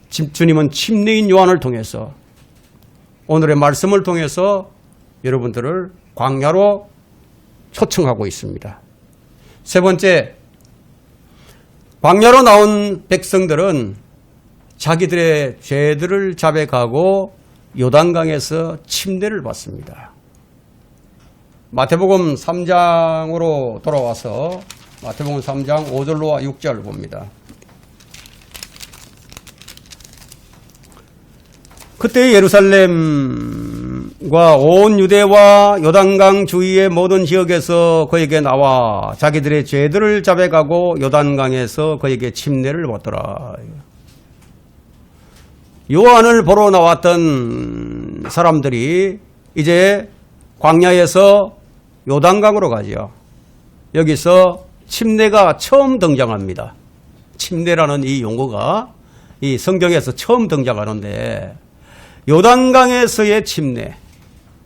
주님은 침례인 요한을 통해서 오늘의 말씀을 통해서 여러분들을 광야로 초청하고 있습니다. 세 번째, 광야로 나온 백성들은 자기들의 죄들을 자백하고 요단강에서 침례를 받습니다. 마태복음 3장으로 돌아와서 마태복음 3장 5절로와 6절을 봅니다. 그때 예루살렘과 온 유대와 요단강 주위의 모든 지역에서 그에게 나와 자기들의 죄들을 자백하고 요단강에서 그에게 침례를 받더라. 요한을 보러 나왔던 사람들이 이제 광야에서 요단강으로 가죠. 여기서 침례가 처음 등장합니다. 침례라는 이 용어가 이 성경에서 처음 등장하는데 요단강에서의 침례,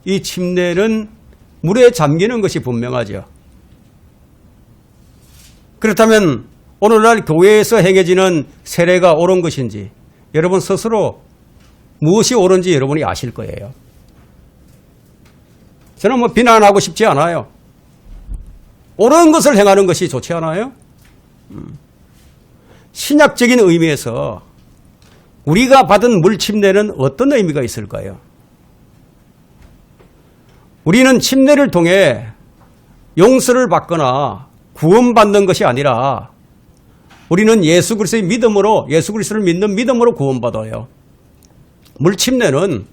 이 침례는 물에 잠기는 것이 분명하죠. 그렇다면 오늘날 교회에서 행해지는 세례가 옳은 것인지 여러분 스스로 무엇이 옳은지 여러분이 아실 거예요. 저는 뭐 비난하고 싶지 않아요. 옳은 것을 행하는 것이 좋지 않아요? 신약적인 의미에서 우리가 받은 물 침례는 어떤 의미가 있을까요? 우리는 침례를 통해 용서를 받거나 구원받는 것이 아니라 우리는 예수 그리스도의 믿음으로, 예수 그리스도를 믿는 믿음으로 구원받아요. 물 침례는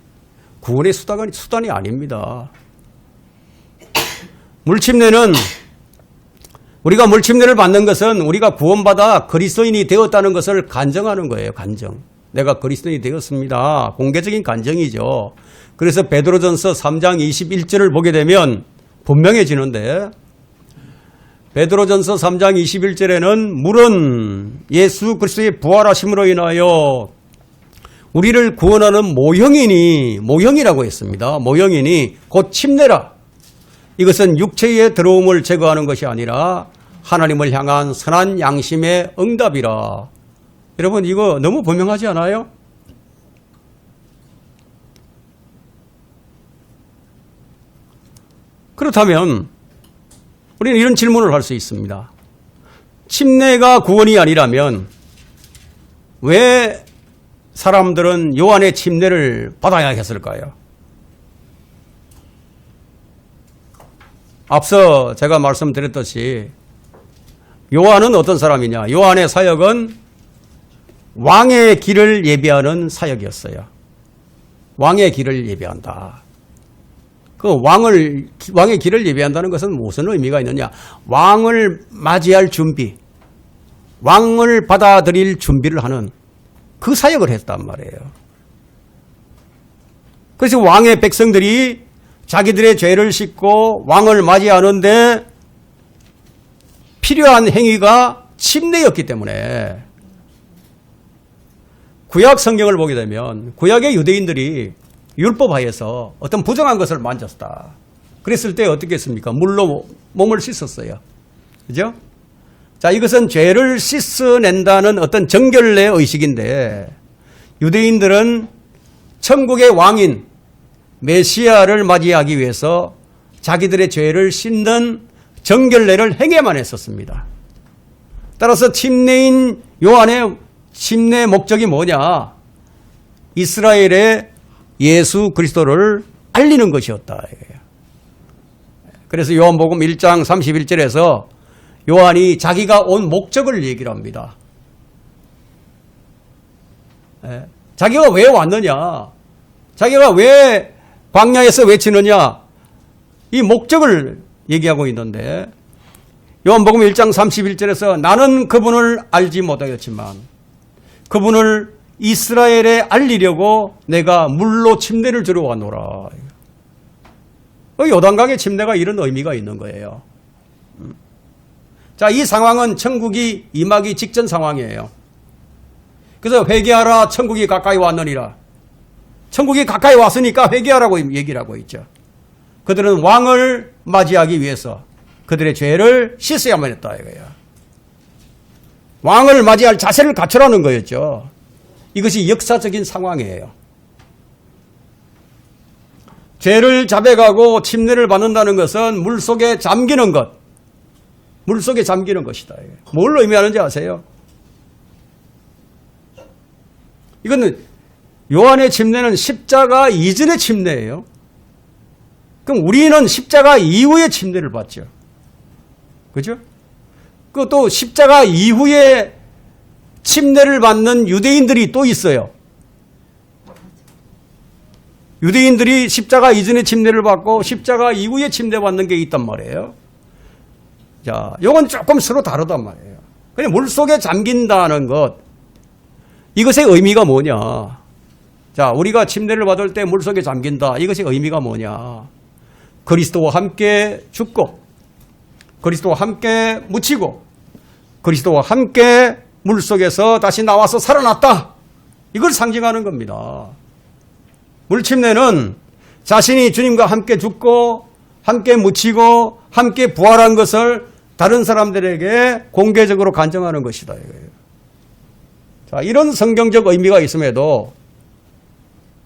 구원의 수단이 아닙니다. 물 침례는 우리가 물 침례를 받는 것은 우리가 구원받아 그리스도인이 되었다는 것을 간증하는 거예요. 간증. 내가 그리스도인이 되었습니다. 공개적인 간증이죠. 그래서 베드로전서 3장 21절을 보게 되면 분명해지는데 베드로전서 3장 21절에는 물은 예수 그리스도의 부활하심으로 인하여 우리를 구원하는 모형이라고 했습니다. 모형이니 곧 침례라. 이것은 육체의 더러움을 제거하는 것이 아니라 하나님을 향한 선한 양심의 응답이라. 여러분 이거 너무 분명하지 않아요? 그렇다면 우리는 이런 질문을 할 수 있습니다. 침례가 구원이 아니라면 왜 사람들은 요한의 침례를 받아야 했을까요? 앞서 제가 말씀드렸듯이 요한은 어떤 사람이냐? 요한의 사역은 왕의 길을 예비하는 사역이었어요. 왕의 길을 예비한다. 그 왕의 길을 예비한다는 것은 무슨 의미가 있느냐? 왕을 맞이할 준비, 왕을 받아들일 준비를 하는 그 사역을 했단 말이에요. 그래서 왕의 백성들이 자기들의 죄를 씻고 왕을 맞이하는데 필요한 행위가 침례였기 때문에 구약 성경을 보게 되면 구약의 유대인들이 율법하에서 어떤 부정한 것을 만졌다. 그랬을 때 어떻게 했습니까? 물로 몸을 씻었어요. 그죠? 자, 이것은 죄를 씻어낸다는 어떤 정결례 의식인데 유대인들은 천국의 왕인 메시아를 맞이하기 위해서 자기들의 죄를 씻는 정결례를 행해야만 했었습니다. 따라서 침례인 요한의 침례 목적이 뭐냐? 이스라엘의 예수 그리스도를 알리는 것이었다. 그래서 요한복음 1장 31절에서 요한이 자기가 온 목적을 얘기를 합니다. 자기가 왜 왔느냐? 자기가 왜 광야에서 외치느냐? 이 목적을 얘기하고 있는데 요한복음 1장 31절에서 나는 그분을 알지 못하였지만 그분을 이스라엘에 알리려고 내가 물로 침례를 주러 왔노라. 요단강의 침례가 이런 의미가 있는 거예요. 자, 이 상황은 천국이 임하기 직전 상황이에요. 그래서 회개하라, 천국이 가까이 왔느니라. 천국이 가까이 왔으니까 회개하라고 얘기를 하고 있죠. 그들은 왕을 맞이하기 위해서 그들의 죄를 씻어야만 했다 이거야. 왕을 맞이할 자세를 갖추라는 거였죠. 이것이 역사적인 상황이에요. 죄를 자백하고 침례를 받는다는 것은 물속에 잠기는 것. 물속에 잠기는 것이다. 뭘 의미하는지 아세요? 이거는 요한의 침례는 십자가 이전의 침례예요. 그럼 우리는 십자가 이후의 침례를 받죠. 그죠? 또 십자가 이후에 침례를 받는 유대인들이 또 있어요. 유대인들이 십자가 이전에 침례를 받고 십자가 이후에 침례 받는 게 있단 말이에요. 자, 요건 조금 서로 다르단 말이에요. 그냥 물속에 잠긴다는 것, 이것의 의미가 뭐냐? 자, 우리가 침례를 받을 때 물속에 잠긴다. 이것이 의미가 뭐냐? 그리스도와 함께 죽고 그리스도와 함께 묻히고 그리스도와 함께 물속에서 다시 나와서 살아났다. 이걸 상징하는 겁니다. 물침례는 자신이 주님과 함께 죽고 함께 묻히고 함께 부활한 것을 다른 사람들에게 공개적으로 간증하는 것이다. 이거예요. 자, 이런 성경적 의미가 있음에도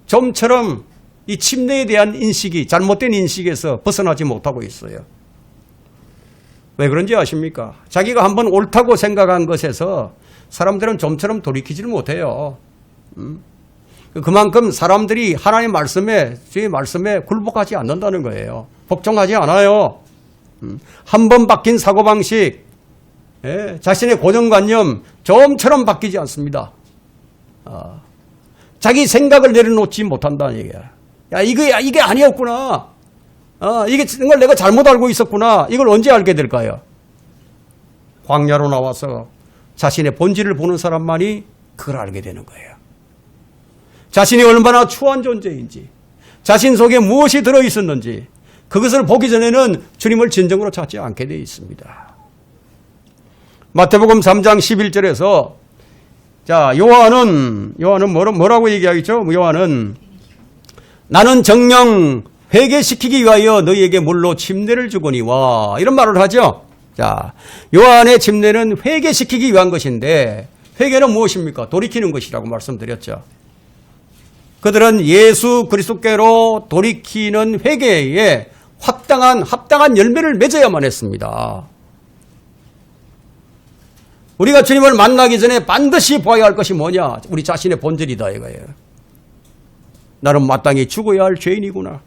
좀처럼 이 침례에 대한 인식이 잘못된 인식에서 벗어나지 못하고 있어요. 왜 그런지 아십니까? 자기가 한번 옳다고 생각한 것에서 사람들은 좀처럼 돌이키지를 못해요. 그만큼 사람들이 하나님의 말씀에, 주의 말씀에 굴복하지 않는다는 거예요. 복종하지 않아요. 한 번 바뀐 사고방식, 자신의 고정관념 좀처럼 바뀌지 않습니다. 자기 생각을 내려놓지 못한다는 얘기야. 야, 이게 아니었구나. 이게 정말 내가 잘못 알고 있었구나. 이걸 언제 알게 될까요? 광야로 나와서 자신의 본질을 보는 사람만이 그걸 알게 되는 거예요. 자신이 얼마나 추한 존재인지, 자신 속에 무엇이 들어있었는지, 그것을 보기 전에는 주님을 진정으로 찾지 않게 되어 있습니다. 마태복음 3장 11절에서 자, 요한은 뭐라고 얘기하겠죠? 요한은 나는 정녕 회개시키기 위하여 너희에게 물로 침례를 주거니와 이런 말을 하죠. 자, 요한의 침례는 회개시키기 위한 것인데 회개는 무엇입니까? 돌이키는 것이라고 말씀드렸죠. 그들은 예수 그리스도께로 돌이키는 회개에 합당한 열매를 맺어야만 했습니다. 우리가 주님을 만나기 전에 반드시 보아야 할 것이 뭐냐? 우리 자신의 본질이다 이거예요. 나는 마땅히 죽어야 할 죄인이구나.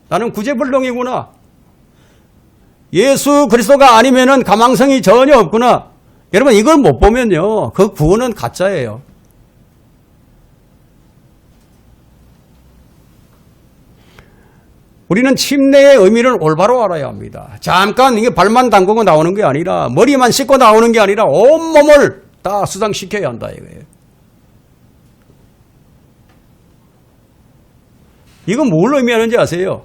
나는 구제불능이구나. 예수 그리스도가 아니면은 가망성이 전혀 없구나. 여러분 이걸 못 보면요, 그 구원은 가짜예요. 우리는 침례의 의미를 올바로 알아야 합니다. 잠깐 이게 발만 담그고 나오는 게 아니라 머리만 씻고 나오는 게 아니라 온몸을 다 수상시켜야 한다 이거예요. 이건 뭘 의미하는지 아세요?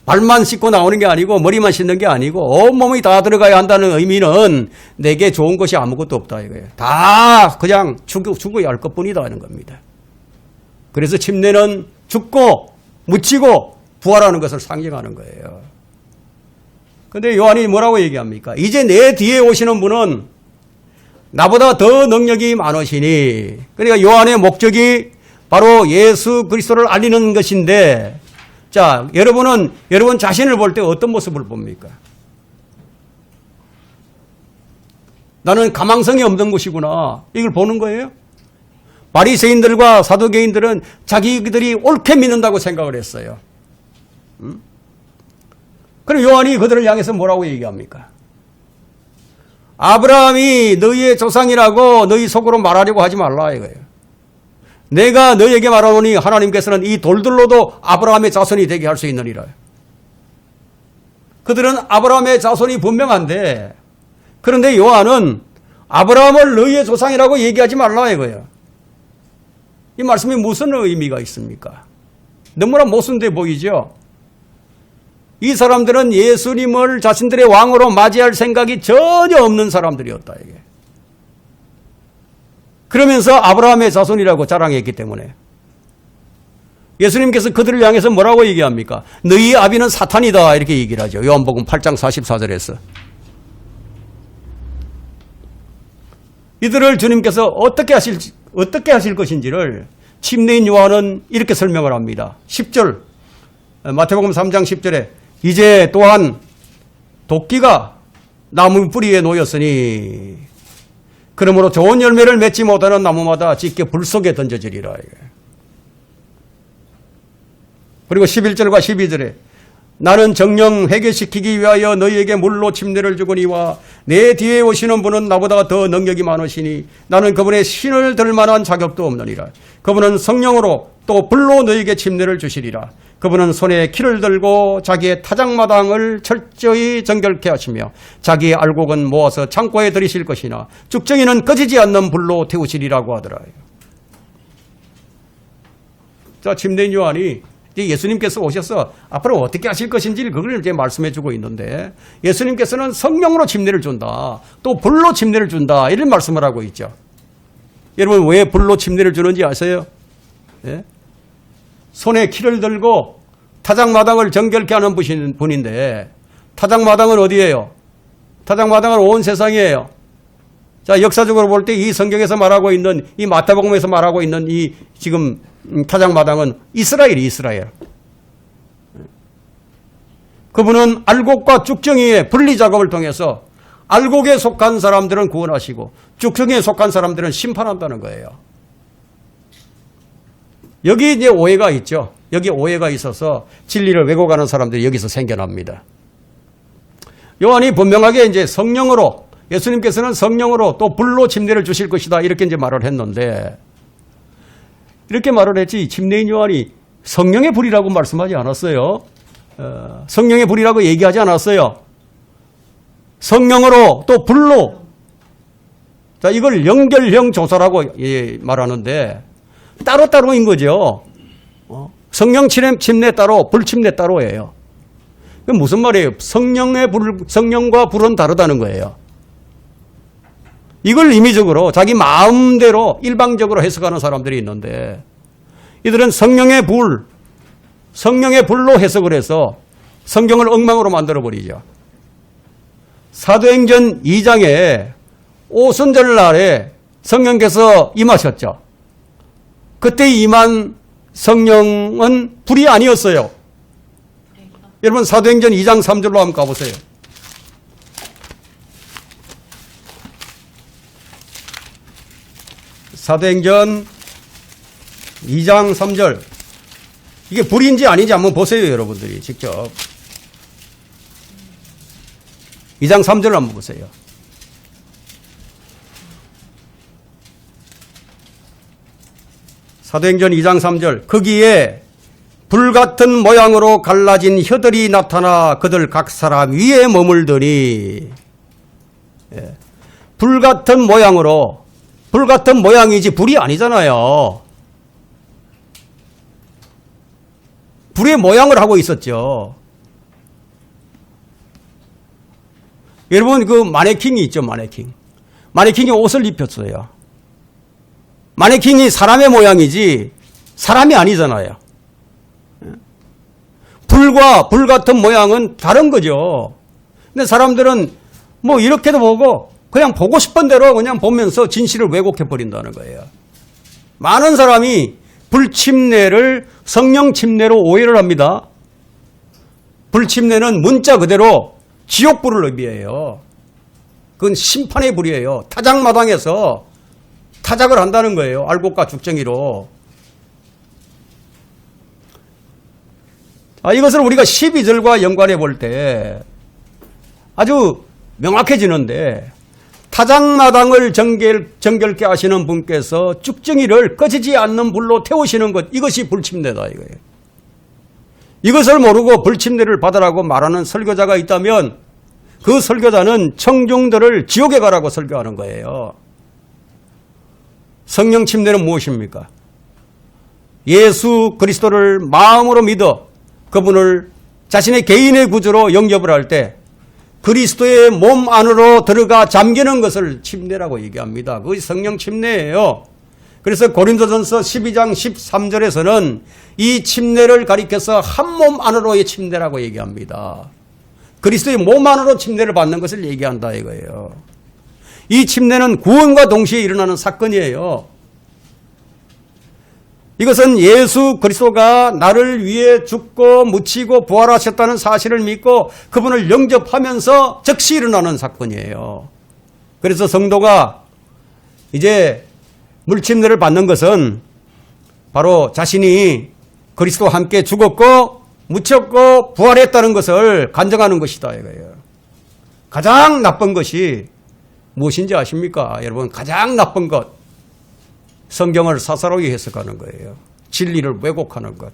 발만 씻고 나오는 게 아니고 머리만 씻는 게 아니고 온몸이 다 들어가야 한다는 의미는 내게 좋은 것이 아무것도 없다 이거예요. 다 그냥 죽어야 할 것뿐이다 하는 겁니다. 그래서 침례는 죽고 묻히고 부활하는 것을 상징하는 거예요. 그런데 요한이 뭐라고 얘기합니까? 이제 내 뒤에 오시는 분은 나보다 더 능력이 많으시니, 그러니까 요한의 목적이 바로 예수 그리스도를 알리는 것인데, 자, 여러분 자신을 볼 때 어떤 모습을 봅니까? 나는 가망성이 없는 것이구나. 이걸 보는 거예요? 바리새인들과 사두개인들은 자기들이 옳게 믿는다고 생각을 했어요. 그럼 요한이 그들을 향해서 뭐라고 얘기합니까? 아브라함이 너희의 조상이라고 너희 속으로 말하려고 하지 말라 이거예요. 내가 너희에게 말하노니 하나님께서는 이 돌들로도 아브라함의 자손이 되게 할 수 있느니라. 그들은 아브라함의 자손이 분명한데, 그런데 요한은 아브라함을 너희의 조상이라고 얘기하지 말라 이거예요. 이 말씀이 무슨 의미가 있습니까? 너무나 모순돼 보이죠? 이 사람들은 예수님을 자신들의 왕으로 맞이할 생각이 전혀 없는 사람들이었다 이게. 그러면서 아브라함의 자손이라고 자랑했기 때문에 예수님께서 그들을 향해서 뭐라고 얘기합니까? 너희 아비는 사탄이다 이렇게 얘기를 하죠. 요한복음 8장 44절에서. 이들을 주님께서 어떻게 하실 것인지를 침례인 요한은 이렇게 설명을 합니다. 10절 마태복음 3장 10절에 이제 또한 도끼가 나무 뿌리에 놓였으니 그러므로 좋은 열매를 맺지 못하는 나무마다 찢겨 불 속에 던져지리라. 그리고 11절과 12절에 나는 정녕 회개시키기 위하여 너희에게 물로 침례를 주거니와 내 뒤에 오시는 분은 나보다 더 능력이 많으시니 나는 그분의 신을 들 만한 자격도 없느니라. 그분은 성령으로 또 불로 너희에게 침례를 주시리라. 그분은 손에 키를 들고 자기의 타작마당을 철저히 정결케 하시며 자기의 알곡은 모아서 창고에 들이실 것이나 쭉정이는 꺼지지 않는 불로 태우시리라고 하더라. 자, 침례인 요한이 이제 예수님께서 오셔서 앞으로 어떻게 하실 것인지를 그걸 이제 말씀해 주고 있는데, 예수님께서는 성령으로 침례를 준다. 또 불로 침례를 준다. 이런 말씀을 하고 있죠. 여러분, 왜 불로 침례를 주는지 아세요? 예? 손에 키를 들고 타작마당을 정결케 하는 분인데, 타작마당은 어디예요? 타작마당은 온 세상이에요. 자, 역사적으로 볼 때 이 성경에서 말하고 있는, 이 마태복음에서 말하고 있는 이 지금 타작마당은 이스라엘. 그분은 알곡과 쭉정이의 분리 작업을 통해서 알곡에 속한 사람들은 구원하시고 쭉정이에 속한 사람들은 심판한다는 거예요. 여기 이제 오해가 있죠. 여기 오해가 있어서 진리를 왜곡하는 사람들이 여기서 생겨납니다. 요한이 분명하게 이제 성령으로, 예수님께서는 성령으로 또 불로 침례를 주실 것이다. 이렇게 이제 말을 했는데, 이렇게 말을 했지, 침례인 요한이 성령의 불이라고 말씀하지 않았어요. 성령의 불이라고 얘기하지 않았어요. 성령으로 또 불로. 자, 이걸 연결형 조사라고 말하는데, 따로따로인 거죠. 성령 침례 따로, 불 침례 따로예요. 그게 무슨 말이에요? 성령과 불은 다르다는 거예요. 이걸 임의적으로 자기 마음대로 일방적으로 해석하는 사람들이 있는데, 이들은 성령의 불로 해석을 해서 성경을 엉망으로 만들어버리죠. 사도행전 2장에 오순절날에 성령께서 임하셨죠. 그때 임한 성령은 불이 아니었어요. 여러분, 사도행전 2장 3절로 한번 가보세요. 사도행전 2장 3절. 이게 불인지 아닌지 한번 보세요, 여러분들이 직접. 2장 3절을 한번 보세요. 사도행전 2장 3절. 거기에 불같은 모양으로 갈라진 혀들이 나타나 그들 각 사람 위에 머물더니, 예. 불같은 모양이지 불이 아니잖아요. 불의 모양을 하고 있었죠. 여러분, 그 마네킹이 있죠, 마네킹. 마네킹이 옷을 입혔어요. 마네킹이 사람의 모양이지 사람이 아니잖아요. 불 같은 모양은 다른 거죠. 근데 사람들은 뭐 이렇게도 보고 그냥 보고 싶은 대로 그냥 보면서 진실을 왜곡해 버린다는 거예요. 많은 사람이 불침례를 성령 침례로 오해를 합니다. 불침례는 문자 그대로 지옥불을 의미해요. 그건 심판의 불이에요. 타작마당에서 타작을 한다는 거예요. 알곡과 죽정이로. 이것을 우리가 12절과 연관해 볼 때 아주 명확해지는데, 타작마당을 정결케 하시는 분께서 쭉정이를 꺼지지 않는 불로 태우시는 것, 이것이 불침례다 이거예요. 이것을 모르고 불침례를 받으라고 말하는 설교자가 있다면 그 설교자는 청중들을 지옥에 가라고 설교하는 거예요. 성령 침례는 무엇입니까? 예수 그리스도를 마음으로 믿어 그분을 자신의 개인의 구주로 영접을 할 때 그리스도의 몸 안으로 들어가 잠기는 것을 침례라고 얘기합니다. 그것이 성령 침례예요. 그래서 고린도전서 12장 13절에서는 이 침례를 가리켜서 한 몸 안으로의 침례라고 얘기합니다. 그리스도의 몸 안으로 침례를 받는 것을 얘기한다 이거예요. 이 침례는 구원과 동시에 일어나는 사건이에요. 이것은 예수 그리스도가 나를 위해 죽고 묻히고 부활하셨다는 사실을 믿고 그분을 영접하면서 즉시 일어나는 사건이에요. 그래서 성도가 이제 물침례를 받는 것은 바로 자신이 그리스도와 함께 죽었고 묻혔고 부활했다는 것을 간증하는 것이다 이거예요. 가장 나쁜 것이 무엇인지 아십니까? 여러분, 가장 나쁜 것, 성경을 사사로이 해석하는 거예요. 진리를 왜곡하는 것.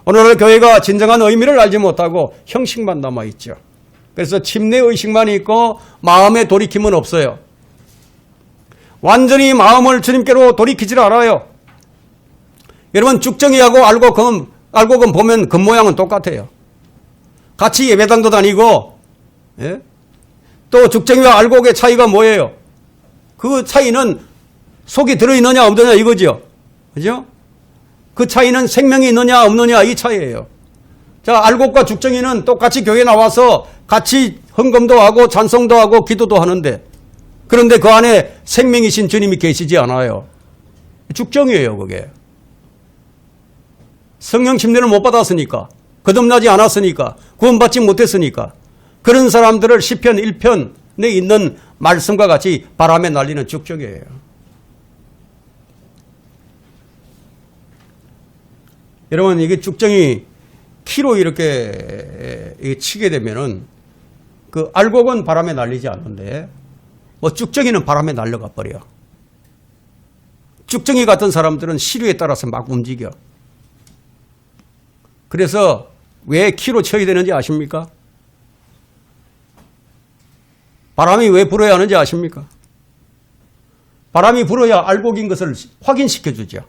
오늘날 교회가 진정한 의미를 알지 못하고 형식만 남아있죠. 그래서 침례 의식만 있고 마음의 돌이킴은 없어요. 완전히 마음을 주님께로 돌이키질 않아요. 여러분 죽정이하고 알곡은 보면 겉모양은 똑같아요. 같이 예배당도 다니고, 예? 또 죽정이와 알곡의 차이가 뭐예요? 그 차이는 속이 들어있느냐 없느냐 이거죠. 그죠? 그 차이는 생명이 있느냐 없느냐 이 차이예요. 자, 알곡과 죽정이는 똑같이 교회 나와서 같이 헌금도 하고 찬송도 하고 기도도 하는데, 그런데 그 안에 생명이신 주님이 계시지 않아요. 죽정이에요, 그게. 성령 침례를 못 받았으니까, 거듭나지 않았으니까, 구원받지 못했으니까, 그런 사람들을 시편 1편에 있는 말씀과 같이 바람에 날리는 죽정이에요. 여러분, 이게 죽정이 키로 이렇게 치게 되면은 그 알곡은 바람에 날리지 않는데 뭐 죽정이는 바람에 날려가 버려. 죽정이 같은 사람들은 시류에 따라서 막 움직여. 그래서 왜 키로 쳐야 되는지 아십니까? 바람이 왜 불어야 하는지 아십니까? 바람이 불어야 알곡인 것을 확인시켜 주죠.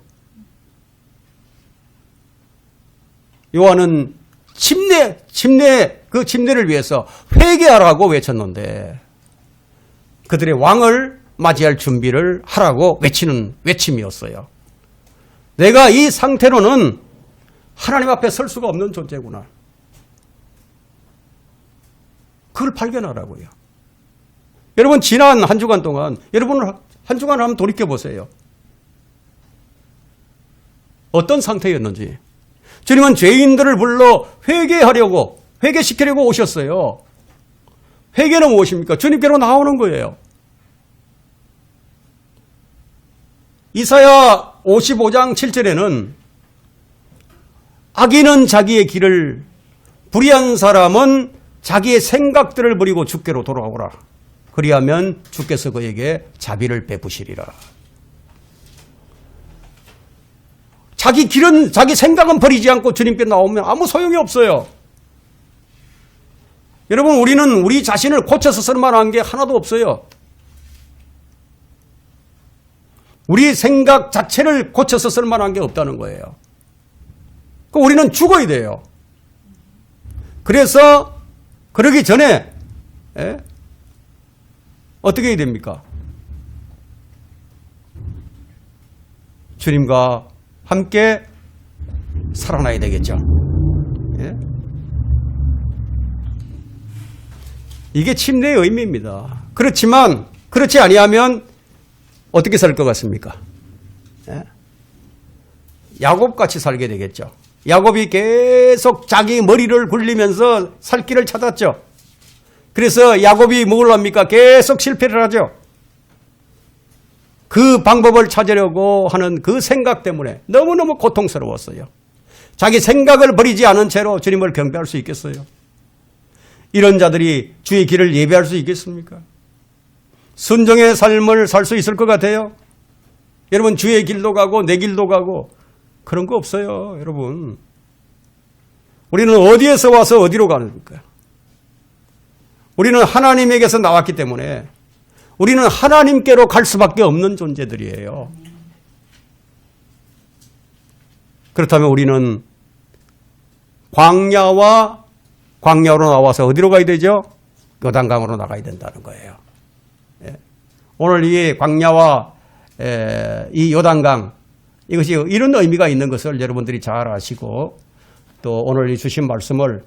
요한은 그 침례를 위해서 회개하라고 외쳤는데 그들의 왕을 맞이할 준비를 하라고 외치는 외침이었어요. 내가 이 상태로는 하나님 앞에 설 수가 없는 존재구나. 그걸 발견하라고요. 여러분, 지난 한 주간 동안 여러분 한 주간 한번 돌이켜 보세요. 어떤 상태였는지. 주님은 죄인들을 불러 회개하려고, 회개시키려고 오셨어요. 회개는 무엇입니까? 주님께로 나오는 거예요. 이사야 55장 7절에는 악인은 자기의 길을, 불의한 사람은 자기의 생각들을 버리고 주께로 돌아오라. 그리하면 주께서 그에게 자비를 베푸시리라. 자기 길은, 자기 생각은 버리지 않고 주님께 나오면 아무 소용이 없어요. 여러분, 우리는 우리 자신을 고쳐서 쓸만한 게 하나도 없어요. 우리 생각 자체를 고쳐서 쓸만한 게 없다는 거예요. 우리는 죽어야 돼요. 그래서 그러기 전에 어떻게 해야 됩니까? 주님과 함께 살아나야 되겠죠. 예? 이게 침례의 의미입니다. 그렇지만 그렇지 아니하면 어떻게 살 것 같습니까? 예? 야곱같이 살게 되겠죠. 야곱이 계속 자기 머리를 굴리면서 살 길을 찾았죠. 그래서 야곱이 뭘 합니까? 계속 실패를 하죠. 그 방법을 찾으려고 하는 그 생각 때문에 너무너무 고통스러웠어요. 자기 생각을 버리지 않은 채로 주님을 경배할 수 있겠어요? 이런 자들이 주의 길을 예배할 수 있겠습니까? 순종의 삶을 살 수 있을 것 같아요? 여러분, 주의 길도 가고 내 길도 가고 그런 거 없어요, 여러분. 우리는 어디에서 와서 어디로 가는가? 우리는 하나님에게서 나왔기 때문에 우리는 하나님께로 갈 수밖에 없는 존재들이에요. 그렇다면 우리는 광야로 나와서 어디로 가야 되죠? 요단강으로 나가야 된다는 거예요. 오늘 이 광야와 이 요단강, 이것이 이런 의미가 있는 것을 여러분들이 잘 아시고, 또 오늘 이 주신 말씀을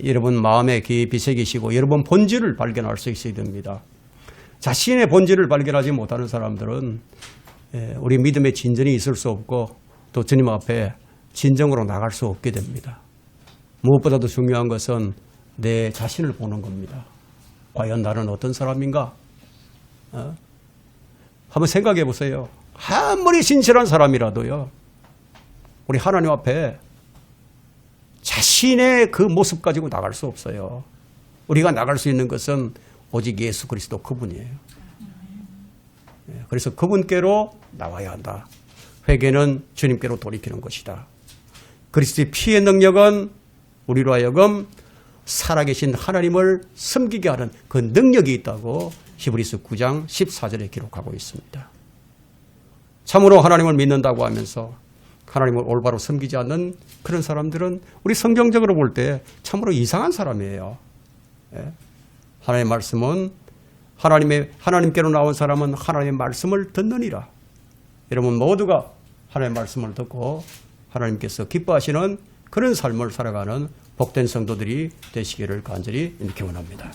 여러분 마음에 깊이 새기시고 여러분 본질을 발견할 수 있어야 됩니다. 자신의 본질을 발견하지 못하는 사람들은 우리 믿음의 진전이 있을 수 없고 또 주님 앞에 진정으로 나갈 수 없게 됩니다. 무엇보다도 중요한 것은 내 자신을 보는 겁니다. 과연 나는 어떤 사람인가? 한번 생각해 보세요. 아무리 신실한 사람이라도요, 우리 하나님 앞에 자신의 그 모습 가지고 나갈 수 없어요. 우리가 나갈 수 있는 것은 오직 예수 그리스도 그분이에요. 그래서 그분께로 나와야 한다. 회개는 주님께로 돌이키는 것이다. 그리스도의 피의 능력은 우리로 하여금 살아계신 하나님을 섬기게 하는 그 능력이 있다고 히브리서 9장 14절에 기록하고 있습니다. 참으로 하나님을 믿는다고 하면서 하나님을 올바로 섬기지 않는 그런 사람들은 우리 성경적으로 볼 때 참으로 이상한 사람이에요. 예? 하나님의 말씀은 하나님께로 나온 사람은 하나님의 말씀을 듣느니라. 여러분 모두가 하나님의 말씀을 듣고 하나님께서 기뻐하시는 그런 삶을 살아가는 복된 성도들이 되시기를 간절히 기원합니다.